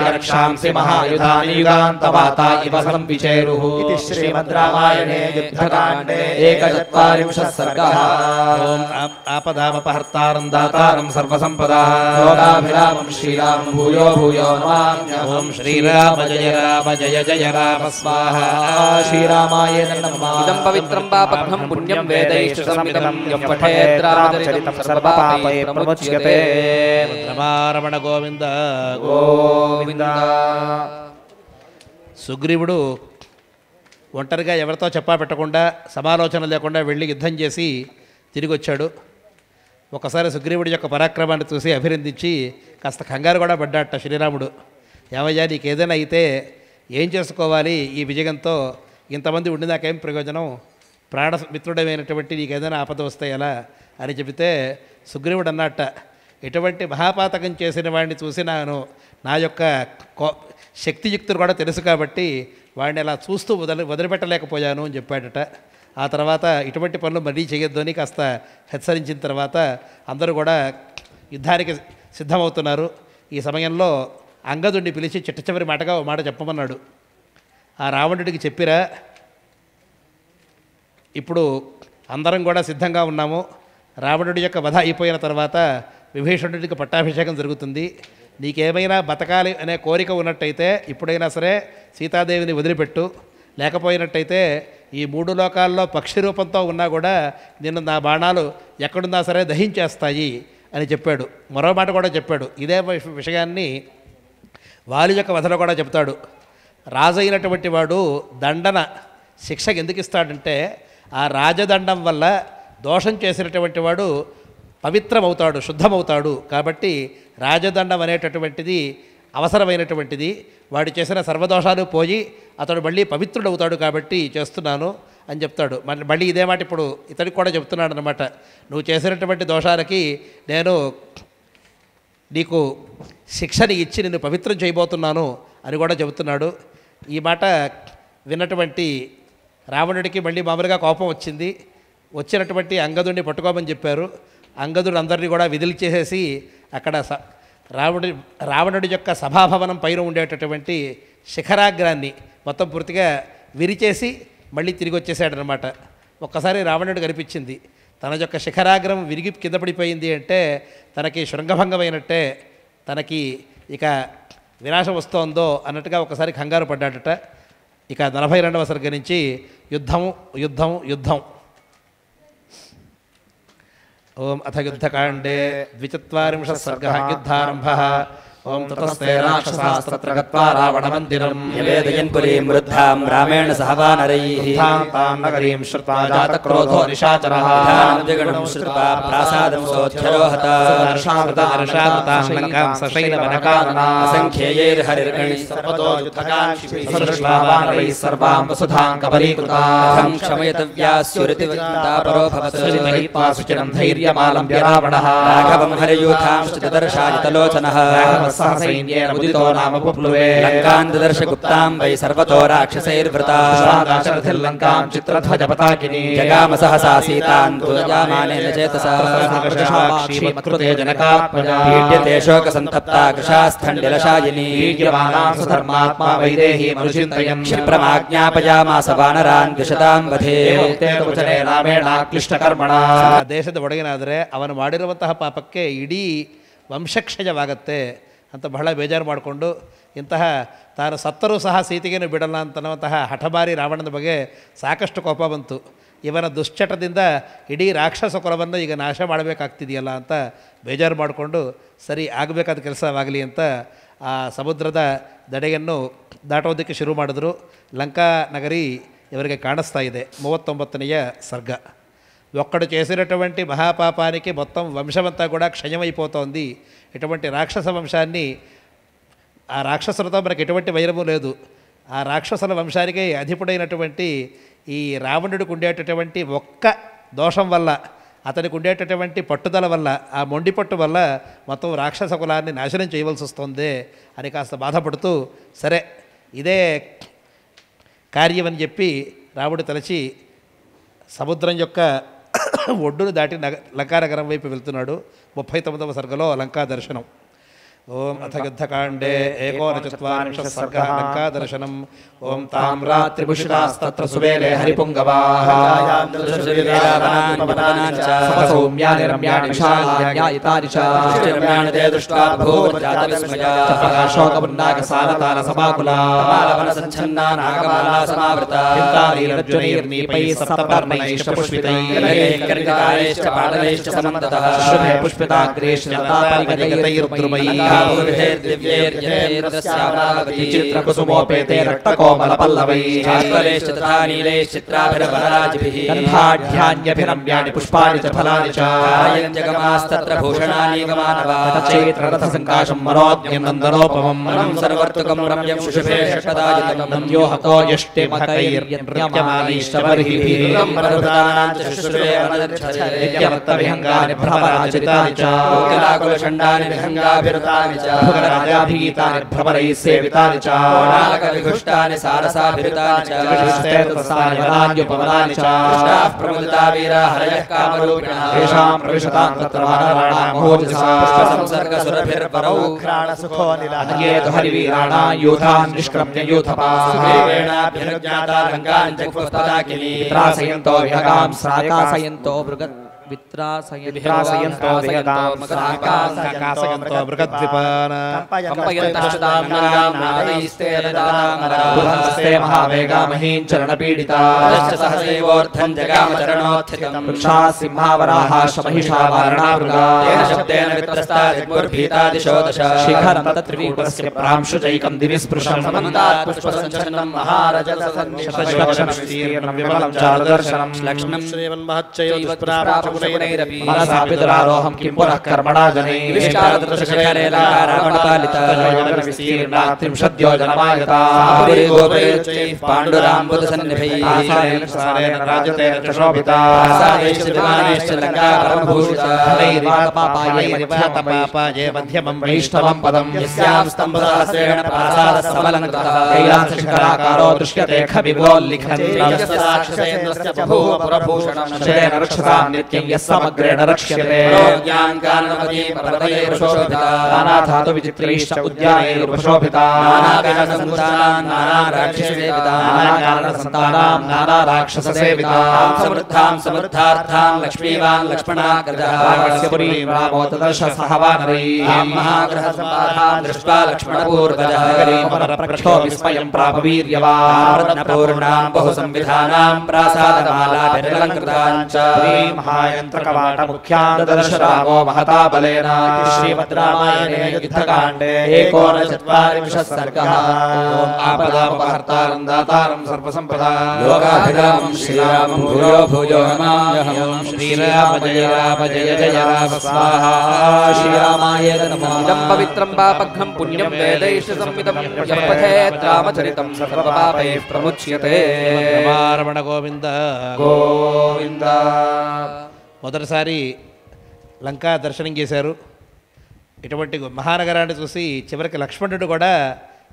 రక్షాంసి మహాయుధాని యుగాంతవాతా ఇవ సంవిచేరుః ఇది శ్రీమద్ రామాయణే యుద్ధకాండే ఏకచత్వారింశः సర్గः ఓం ఆపదామపహర్తారం దాతారం సర్వసంపదాః లోకాభిరామం శ్రీరామం భూయో భూయో నమామ్యహం ఓం శ్రీరామ జయ రామ స్వాహా శ్రీరామాయ నమః ఇదం పవిత్రం పాపఘ్నం పుణ్యం వేదైశ్చ సంవిదం యః పఠేత్ రామచరితం సర్వపాపై ప్రముచ్యతే రమారమణ గోవింద గోవింద. సుగ్రీవుడు ఒంటరిగా ఎవరితో చెప్పా పెట్టకుండా సమాలోచన లేకుండా వెళ్ళి యుద్ధం చేసి తిరిగి వచ్చాడు. ఒకసారి సుగ్రీవుడి యొక్క పరాక్రమాన్ని చూసి అభినందించి కాస్త కంగారు కూడా పడ్డాట శ్రీరాముడు. ఏమయ్యా నీకు ఏదైనా అయితే ఏం చేసుకోవాలి ఈ విజయంతో? ఇంతమంది ఉండి నాకేం ప్రయోజనం? ప్రాణమిత్రుడమైనటువంటి నీకు ఏదైనా ఆపద వస్తే ఎలా అని చెబితే సుగ్రీవుడు అన్నట్ట, ఎటువంటి మహాపాతకం చేసిన వాడిని చూసి నా యొక్క శక్తియుక్తులు కూడా తెలుసు కాబట్టి వాడిని అలా చూస్తూ వదిలిపెట్టలేకపోయాను అని చెప్పాడట. ఆ తర్వాత ఇటువంటి పనులు మళ్ళీ చేయొద్దు అని కాస్త హెచ్చరించిన తర్వాత అందరూ కూడా యుద్ధానికి సిద్ధమవుతున్నారు. ఈ సమయంలో అంగదుడిని పిలిచి చిట్ట చివరి మాటగా ఓ మాట చెప్పమన్నాడు. ఆ రావణుడికి చెప్పిరా, ఇప్పుడు అందరం కూడా సిద్ధంగా ఉన్నాము, రావణుడి యొక్క వధ అయిపోయిన తర్వాత విభీషణుడికి పట్టాభిషేకం జరుగుతుంది. నీకేమైనా బతకాలి అనే కోరిక ఉన్నట్టయితే ఇప్పుడైనా సరే సీతాదేవిని వదిలిపెట్టు, లేకపోయినట్టయితే ఈ 3 లోకాల్లో పక్షి రూపంతో ఉన్నా కూడా నిన్ను నా బాణాలు ఎక్కడున్నా సరే దహించేస్తాయి అని చెప్పాడు. మరో మాట కూడా చెప్పాడు. ఇదే విషయాన్ని వాలి యొక్క వధలో కూడా చెప్తాడు. రాజైనటువంటి వాడు దండన శిక్షకు ఎందుకు ఇస్తాడంటే ఆ రాజదండం వల్ల దోషం చేసినటువంటి వాడు పవిత్రమవుతాడు, శుద్ధమవుతాడు. కాబట్టి రాజదండం అనేటటువంటిది అవసరమైనటువంటిది. వాడు చేసిన సర్వదోషాలు పోయి అతడు మళ్ళీ పవిత్రుడవుతాడు కాబట్టి చేస్తున్నాను అని చెప్తాడు. మళ్ళీ ఇదే మాట ఇప్పుడు ఇతడికి కూడా చెప్తున్నాడు అనమాట. నువ్వు చేసినటువంటి దోషాలకి నేను నీకు శిక్షని ఇచ్చి నిన్ను పవిత్రం చేయబోతున్నాను అని కూడా చెబుతున్నాడు. ఈ మాట విన్నటువంటి రావణుడికి మళ్ళీ మామూలుగా కోపం వచ్చింది. వచ్చినటువంటి అంగదుడిని పట్టుకోమని చెప్పారు. అంగదుడు అందరినీ కూడా విదిలిచేసేసి అక్కడ రావణుడి యొక్క సభాభవనం పైన ఉండేటటువంటి శిఖరాగ్రాన్ని మొత్తం పూర్తిగా విరిచేసి మళ్ళీ తిరిగి వచ్చేసాడనమాట. ఒక్కసారి రావణుడు కనిపించింది. తన యొక్క శిఖరాగ్రం విరిగి కింద పడిపోయింది అంటే తనకి శృంగభంగమైనట్టే, తనకి ఇక వినాశం వస్తోందో అన్నట్టుగా ఒకసారి కంగారు పడ్డాడట. ఇక 42వ సర్గ నుంచి యుద్ధం యుద్ధం యుద్ధం. ఓం అథ యుద్ధకాండే 42 సర్గః యుద్ధారంభః. ఓం తతస్తే రాక్షసాస్తత్ర గత్వా రావణమందిరం నివేదయన్ పురీం వృద్ధాం రామేణ సహ వానరైః తాం నగరీం శ్రుత్వా జాతక్రోధో నిశాచరః విగణం శ్రుత్వా ప్రాసాదం సోధ్యరోహత దర్శామృతాం లంకాం సశైలవనకాననా అసంఖ్యేయైర్హరిర్గణైః సర్వతో యుద్ధకాంక్షిభిః సదృష్ట్వా వానరైః సర్వాం వసుధాం కబలీకృతాం క్షమయతవ్యాస్యురితివృత్తాపరో భవత్ సుచిరం ధైర్యమాలంబ్య రావణః రాఘవం హరియూథాంశ్చ దదర్శాజితలోచనః సైన్యేన ముదితో నామ పుప్లువే లంకాం దదర్శ గుప్తాం వై సర్వతో రాక్షసైర్వృతా లంకాం చిత్రధ్వజ పతాకినీ జగామ సహసా సీతాం తుజామానేన చేతసా శ్రీమత్కృతే జనకాత్మజా పీడ్యతే శోక సంతప్తా కృశాస్థండిలశాయినీ ధర్మాత్మా వైదేహీ మనుచింతయన్ క్షిప్రమాజ్ఞాపయామాస వానరాన్ ద్విషతాం ವಧೇ ರಾಮೇಣಾಕ್ಲಿಷ್ಟಕರ್ಮಣ ದೇಶದ ಒಳಗಿನಾದರೆ ಅವನು ಮಾಡಿರುವಂತಹ ಪಾಪಕ್ಕೆ ಇಡೀ ವಂಶಕ್ಷಯವಾಗತ್ತೆ ಅಂತ ಬಹಳ ಬೇಜಾರು ಮಾಡಿಕೊಂಡು ಇಂತಹ ತಾನು ಸತ್ತರೂ ಸಹ ಸೀತೆಗೇನು ಬಿಡಲ್ಲ ಅಂತನ್ನುವಂತಹ ಹಠಮಾರಿ ರಾವಣನ ಬಗ್ಗೆ ಸಾಕಷ್ಟು ಕೋಪ ಬಂತು. ಇವನ ದುಶ್ಚಟದಿಂದ ಇಡೀ ರಾಕ್ಷಸ ಕುಲವನ್ನು ಈಗ ನಾಶ ಮಾಡಬೇಕಾಗ್ತಿದೆಯಲ್ಲ ಅಂತ ಬೇಜಾರು ಮಾಡಿಕೊಂಡು ಸರಿ ಆಗಬೇಕಾದ ಕೆಲಸವಾಗಲಿ ಅಂತ ಆ ಸಮುದ್ರದ ದಡೆಯನ್ನು ದಾಟೋದಕ್ಕೆ ಶುರು ಮಾಡಿದ್ರು. ಲಂಕಾ ನಗರಿ ಇವರಿಗೆ ಕಾಣಿಸ್ತಾ ಇದೆ. 39వ సర్గ. ఒక్కడు చేసినటువంటి మహాపాపానికి మొత్తం వంశమంతా కూడా క్షయమైపోతోంది. ఇటువంటి రాక్షస వంశాన్ని, ఆ రాక్షసులతో మనకు ఎటువంటి వైరము లేదు. ఆ రాక్షసుల వంశానికి అధిపుడైనటువంటి ఈ రావణుడికి ఉండేటటువంటి ఒక్క దోషం వల్ల, అతనికి ఉండేటటువంటి పట్టుదల వల్ల, ఆ మొండి పట్టు వల్ల మొత్తం రాక్షస కులాన్ని నాశనం చేయవలసి వస్తుంది అని కాస్త బాధపడుతూ సరే ఇదే కార్యమని చెప్పి రాముడు తలచి సముద్రం యొక్క ఒడ్డును దాటి లంకానగరం వైపు వెళ్తున్నాడు. 39వ సర్గలో లంకా దర్శనం. ఓం అథ యుద్ధకాండే 41 సర్గః లంకా దర్శనం. ఓం తామ్రాత్రిభుషితాస్తత్ర సువేలే హరిపుంగవాః సౌమ్యాని రమ్యాని విశాలాన్యాయితాని చ రమ్యాణి తే దృష్ట్వా భూర్జాతవిస్మయా శోకమున్నాగసారతార సమాకులా సంఛన్నా నాగమాలా సమావృతా హితారీరజ్జునైర్నీపై సప్తపర్ణైశ్చపుష్పితైః కరికారైశ్చ పాటలైశ్చ సమంతతః శుభే పుష్పితాగ్రేష్యతాపరిగతైర్ద్రుమైః చిత్రకుసుమోపేతే రక్తకోమలపల్లవైః గంధాఢ్యాన్యభిరమ్యాణి పుష్పాణి చ ఫలాని చ చైత్రరథసంకాశం మనోజ్ఞం నందనోపమం నంద్యోహకో యష్టిమకైర్నృత్యమానైశ్చ బర్హిః నిత్యవర్తవిహంగాని భ్రమరాచితాని చ భుగరాజాభిగీతాని భ్రమరైః సేవితాని చ విఘుష్టాని సారసాభిరుతాని చ విశిష్టేతసాని వనాన్యుపవనాని చ ప్రముదితా వీరా హరయః కామరూపిణః తేషాం ప్రవిశతాం తత్ర వానరాణాం మహోజసా సంసర్గసురభిర్వరౌ సుఖో నిలహ అన్యేతు హరివీరాణాం యూథాన్ నిష్క్రమ్య యూథపాః సుగ్రీవేణాభ్యనుజ్ఞాతా లంకాం జగ్ముః పతాకినీ త్రాసయంతో విహగాం శ్రాకాశయంతో वित्रासयन्तो विहगां कासयन्तो मृगद्विपान् बुधस्ते महावेगामहीं चरणपीडिताश्च सहसैवोर्धं जगामचरणोत्थितं वृक्षा सिंहावराः शमहिषा वारणामृगा शब्देन वित्रस्ता जग्मुर्भीतादिशो दश शिखरं तत्त्रिवीपस्य प्रांशुजैकं दिवि स्पृशं समन्तात् पुष्पसञ्चन्नं महारजसन्निशतशोषणं विमलं चारुदर्शनं लक्ष्मणं श्रीमन्महच्चैवस्पुरापुरैरपि मनसापितुरारोहं किं पुनः कर्मणा जनैः विष्टादृशशिखरे लङ्कारावणपालिता त्रिंशद्योजनमायता पाण्डुराम्बुदसन्निभैः आसारेण राजतेन च शोभिता आसारैश्च लङ्कापरमभूषिता पापाये मध्यमं वैष्णवं पदं यस्यां स्तम्भसहस्रेण प्रासादसमलङ्कृतः कैलासशिखराकारो दृश्यते खविवोल्लिखन् राक्षसेन्द्रस्य बभूव पुरभूषणं शतेन रक्षसां नित्यं यः समग्रेण रक्ष्यते नानाधातु विचित्रैश्च उद्यानैरुपशोभिता नानाविधसंस्थानां नानाराक्षससेवितां नानाकारणसन्तानां नानाराक्षससेवितां समृद्धां समृद्धार्थां लक्ष्मीवान् लक्ष्मणाग्रजः पुरीं रामो तदर्श सह वानरैः महाग्रहसम्पादां दृष्ट्वा लक्ष्मणपूर्वजः प्रक्षो विस्मयं प्राप वीर्यवान् पूर्णां बहुसंविधानां प्रासादमालाभिरलङ्कृतां च महायन्त्रकवाटमुख्यां ददर्श रामो महता बलेन श्रीमद्रामायणे युद्धकाण्डे एकोनचत्वारिंशः सर्गः आपदापहर्तारं दातारं सर्वसम्पदां योगाभिरामं श्रीरामं भूयो भूयो नमाम्यहं श्रीराम जय जय राम स्वाहा श्रीरामाय नमः इदं पवित्रं पापघ्नं पुण्यं वेदैश्च संविदं यः पठेत् रामचरितं सर्वपापैः प्रमुच्यते రమణ గోవింద గోవింద. మొదటిసారి లంకా దర్శనం చేశారు. ఇటువంటి మహానగరాన్ని చూసి చివరికి లక్ష్మణుడు కూడా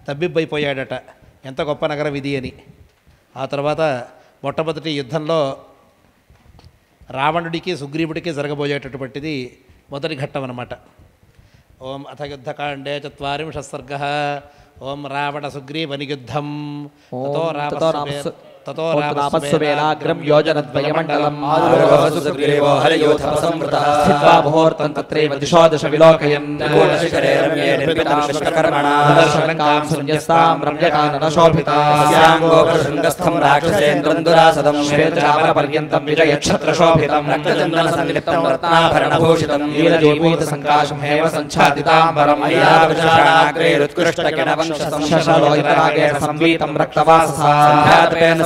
తబ్బిబ్బైపోయాడట, ఎంత గొప్ప నగరం ఇది అని. ఆ తర్వాత మొట్టమొదటి యుద్ధంలో రావణుడికి సుగ్రీవుడికి జరగబోయేటటువంటిది మొదటి ఘట్టం అన్నమాట. ఓం అథ యుద్ధకాండే 40 సర్గః. ఓం రావణ సుగ్రీవ నియుద్ధం. ततो रामस्वेलाग्रं योजनद्वयमण्डलम् सुग्रीवो हरियोधपसंवृतः स्थित्वा मुहूर्तं तत्रैव दिशो दश विलोकयन् कोटशिखरे रम्ये निर्मितां विश्वकर्मणा दर्शलङ्कां सुन्यस्तां रम्यकाननशोभितां गोपशृङ्गस्थं राक्षसेन्द्रं दुरासदं श्वेतचामरपर्यन्तं विजयच्छत्रशोभितं रक्तचन्दनसंलिप्तं रत्नाभरणभूषितं नीलजीमूतसङ्काशं हेम सञ्छादिताम्बरम् अय्यावृषाणाग्रैरुत्कृष्टकिरणवंशसं शशलोहितरागेण संवीतं रक्तवाससा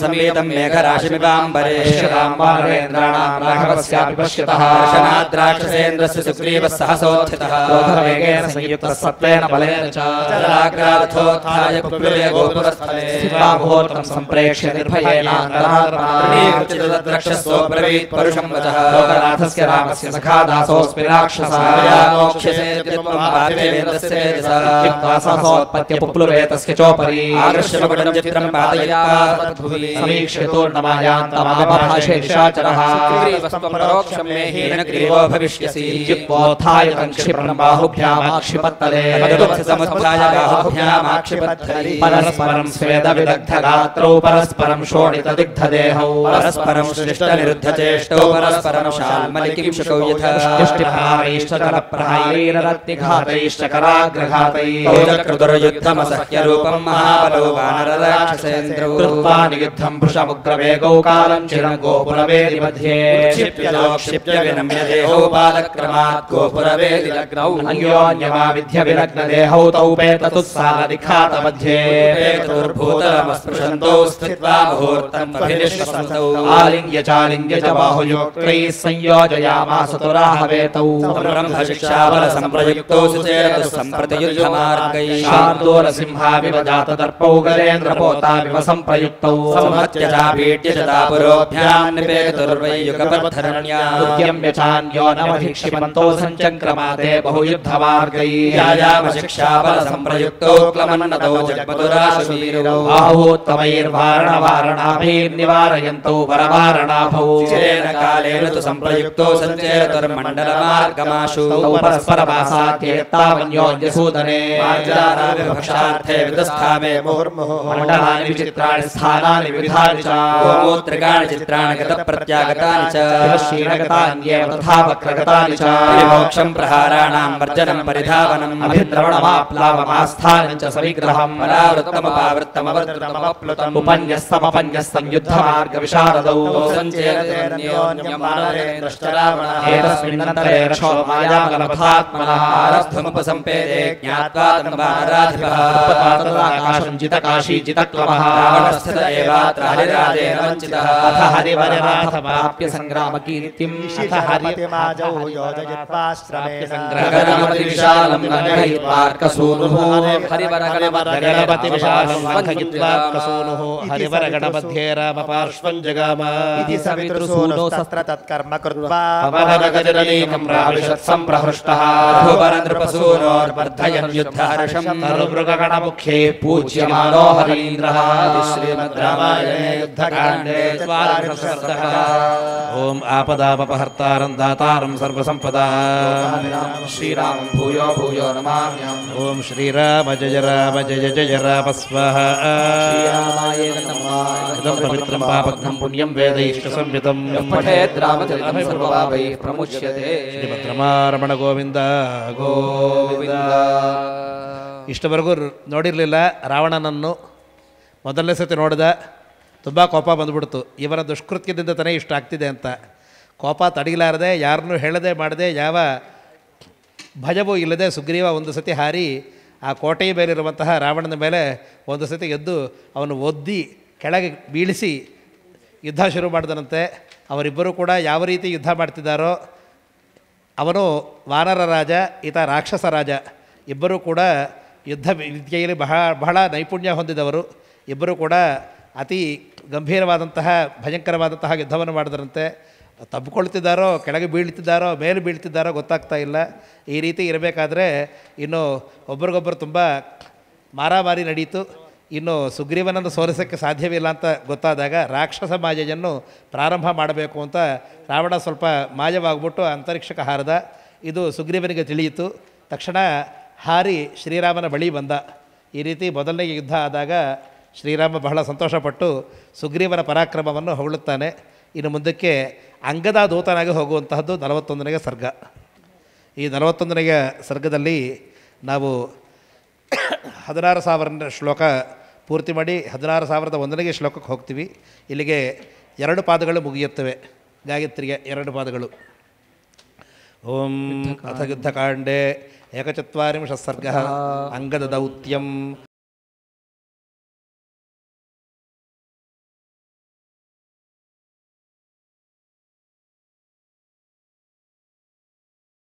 समेतं मेघराशिमिवाम्बरे रामारेन्द्राणां राघवस्यापि पश्यतः दर्शनाद्राक्षसेन्द्रस्य सुग्रीवः सहसोत्थितः क्रोधवेगेन संयुक्तः सत्त्वेन बलेन च जलाग्रार्थोत्थाय पुप्लुवे गोपुरस्थले स्थित्वा मुहूर्तं सम्प्रेक्ष्य निर्भयेनान्तरात्मनाक्षसोऽब्रवीत् परुषं वचः लोकनाथस्य रामस्य सखा दासोऽस्मि राक्षसः दासोत्पत्य पुप्लुवे तस्य चोपरि आदर्शमकुटं चित्रं पादयित्वा समीक्ष्य तूर्णमायान्तमाभाषे निशाचरः परोक्षं मे हीनग्रीवो भविष्यसि इत्युक्त्वोत्थाय तङ्क्षिप्रं बाहुभ्यामाक्षिपत्तले परस्परं स्वेदविदग्धगात्रौ परस्परं शोणितदिग्धदेहौ परस्परं सृष्टनिरुद्धचेष्टौ परस्परं शाल्मलिकिंशकौ यथा मुष्टिप्रहारैश्च कराग्रघातैः चक्रदुर्युद्धमसह्यरूपं महाबलो वानरराक्षसेन्द्रौ कृत्वा नियुद्धं भृशमुग्रवेगौ कालं चिरं गोपुरवेदि मध्ये क्षिप्य विनम्य देहौ बालक्रमात् गोपुरवेदि लग्नौ अन्योन्यमाविध्य विलग्नदेहौ तौ पेततुस्सालनिखात मध्ये भूतलमस्पृशन्तौ स्थित्वा मुहूर्तं अभिनिश्वसन्तौ आलिङ्ग्य चालिङ्ग्य च बाहुयोक्त्रैः संयोजयामास तुराहवेतौ ब्रह्मशिक्षाबलसम्प्रयुक्तौ सुचेतः सम्प्रतियुद्धमार्गैः शार्दूलसिंहाविव जातदर्पौ गलेन्द्रपोताविव सम्प्रयुक्तौ संहत्य चापीड्य च दापुरोभ्यां निपेतुर्वै युगपद्धरण्या उद्यम्य चान्यो नमधिक्षिपन्तौ सञ्चङ्क्रमाते बहुयुद्धमार्गैः यायामशिक्षाबलसम्प्रयुक्तौ क्लमन्नतौ जगद्मधुराशुवीरौ आहुत्तमैर्वारणवारणाभिर्निवारयन्तौ वरवारणाभौ चिरेण कालेन तु सम्प्रयुक्तौ सञ्चेतुर्मण्डलमार्गमाशु परस्परवासात्येतावन्योन्यसूदने मार्जाराविभक्षार्थे विदस्थामे मुहुर्मुहुः मण्डलानि विचित्राणि स्थानानि विधानि च गोमूत्रिकाणि चित्राणि गतप्रत्यागतानि च क्षीणगतान्येव तथा वक्रगतानि च मोक्षं प्रहाराणां वर्जनं परिधावनम् अभिद्रवणमाप्लावमास्थानं च सविग्रहम् परावृत्तमपावृत्तमवर्तृतमप्लुतम् उपन्यस्तमपन्यस्तंयुद्धमार्गविशारदौ एतस्मिन्नन्तरे रक्षो मायामलपथात्मनः आरब्धमुपसम्पेदे ज्ञात्वा तन्वानराधिपः उपपातदाकाशं जितकाशी जितक्लमः रावणस्थित एवात्र हरिराजेन वञ्चितः अथ हरिवरनाथमाप्य संग्रामकीर्तिम् अथ हरिमाजौ योजयित्वाश्रमे गगनमतिविशालं गणयित्वार्कसूनुः हरिवरगणपतिविशालं वङ्घयित्वार्कसूनुः हरिवरगणमध्ये रामपार्श्वं जगाम इति सवितृसूनुस्तत्र तत्कर्म कृत्वा पवनगजरलीकं राविशत्सम्प्रहृष्टः रघुवरनृपसूनोर्वर्धयन् युद्धहर्षं तरुमृगगणमुख्ये पूज्यमानो हरीन्द्रः श्रीमद् रामायणे युद्धकाण्डे चत्वारिंशः ओम आपदापहर्तारं दातारं सर्वसंपदा श्रीरामं भूयो भूयो नमाम्यहम् ओम श्रीराम जय राम स्वाहा इदं पवित्रं पापघ्नं पुण्यं वेदैश्च संवितं पठेत् रामचरितं सर्वपापैः प्रमुच्यते ಶ್ರೀಮದ್ರಮಾರಮಣ ಗೋವಿಂದ ಗೋವಿಂದ. ಇಷ್ಟವರೆಗೂ ನೋಡಿರಲಿಲ್ಲ ರಾವಣನನ್ನು. ಮೊದಲನೇ ಸತಿ ನೋಡಿದ, ತುಂಬ ಕೋಪ ಬಂದುಬಿಡ್ತು. ಇವರ ದುಷ್ಕೃತ್ಯದಿಂದ ತಾನೇ ಇಷ್ಟ ಆಗ್ತಿದೆ ಅಂತ ಕೋಪ ತಡೆಯಲಾರದೆ, ಯಾರನ್ನೂ ಹೇಳದೆ ಮಾಡದೆ, ಯಾವ ಭಯವೂ ಇಲ್ಲದೆ ಸುಗ್ರೀವ ಒಂದು ಸತಿ ಹಾರಿ ಆ ಕೋಟೆಯ ಮೇಲಿರುವಂತಹ ರಾವಣನ ಮೇಲೆ ಒಂದು ಸತಿ ಎದ್ದು ಅವನು ಒದ್ದಿ ಕೆಳಗೆ ಬೀಳಿಸಿ ಯುದ್ಧ ಶುರು ಮಾಡಿದನಂತೆ. ಅವರಿಬ್ಬರೂ ಕೂಡ ಯಾವ ರೀತಿ ಯುದ್ಧ ಮಾಡ್ತಿದ್ದಾರೋ, ಅವನು ವಾನರ ರಾಜ, ಈತ ರಾಕ್ಷಸ ರಾಜ. ಇಬ್ಬರೂ ಕೂಡ ಯುದ್ಧ ವಿದ್ಯೆಯಲ್ಲಿ ಬಹಳ ನೈಪುಣ್ಯ ಹೊಂದಿದವರು. ಇಬ್ಬರೂ ಕೂಡ ಅತಿ ಗಂಭೀರವಾದಂತಹ ಭಯಂಕರವಾದಂತಹ ಯುದ್ಧವನ್ನು ಮಾಡಿದರಂತೆ. ತಬ್ಕೊಳ್ತಿದ್ದಾರೋ, ಕೆಳಗೆ ಬೀಳ್ತಿದ್ದಾರೋ, ಮೇಲೆ ಬೀಳ್ತಿದ್ದಾರೋ ಗೊತ್ತಾಗ್ತಾ ಇಲ್ಲ. ಈ ರೀತಿ ಇರಬೇಕಾದ್ರೆ ಇನ್ನು ಒಬ್ರಿಗೊಬ್ಬರು ತುಂಬ ಮಾರಾಮಾರಿ ನಡೀತು. ಇನ್ನು ಸುಗ್ರೀವನನ್ನು ಸೋಲಿಸೋಕ್ಕೆ ಸಾಧ್ಯವಿಲ್ಲ ಅಂತ ಗೊತ್ತಾದಾಗ ರಾಕ್ಷಸ ಮಾಯೆಯನ್ನು ಪ್ರಾರಂಭ ಮಾಡಬೇಕು ಅಂತ ರಾವಣ ಸ್ವಲ್ಪ ಮಾಯವಾಗ್ಬಿಟ್ಟು ಅಂತರಿಕ್ಷಕ್ಕೆ ಹಾರದ. ಇದು ಸುಗ್ರೀವನಿಗೆ ತಿಳಿಯಿತು. ತಕ್ಷಣ ಹಾರಿ ಶ್ರೀರಾಮನ ಬಳಿ ಬಂದ. ಈ ರೀತಿ ಮೊದಲನೇ ಯುದ್ಧ ಆದಾಗ ಶ್ರೀರಾಮ ಬಹಳ ಸಂತೋಷಪಟ್ಟು ಸುಗ್ರೀವನ ಪರಾಕ್ರಮವನ್ನು ಹೊಗಳುತ್ತಾನೆ. ಇನ್ನು ಮುಂದಕ್ಕೆ ಅಂಗದ ದೂತನಾಗಿ ಹೋಗುವಂತಹದ್ದು 41ನೇ ಸರ್ಗ. ಈ 41ನೇ ಸರ್ಗದಲ್ಲಿ ನಾವು 16,000 ಶ್ಲೋಕ ಪೂರ್ತಿ ಮಾಡಿ 16,001ನೇ ಶ್ಲೋಕಕ್ಕೆ ಹೋಗ್ತೀವಿ. ಇಲ್ಲಿಗೆ 2 ಪಾದಗಳು ಮುಗಿಯುತ್ತವೆ. ಗಾಯತ್ರಿಗೆ 2 ಪಾದಗಳು. ಓಂ ಅಥ ಯುದ್ಧಕಾಂಡೆ 41 ಸರ್ಗ ಅಂಗದ ದೌತ್ಯಂ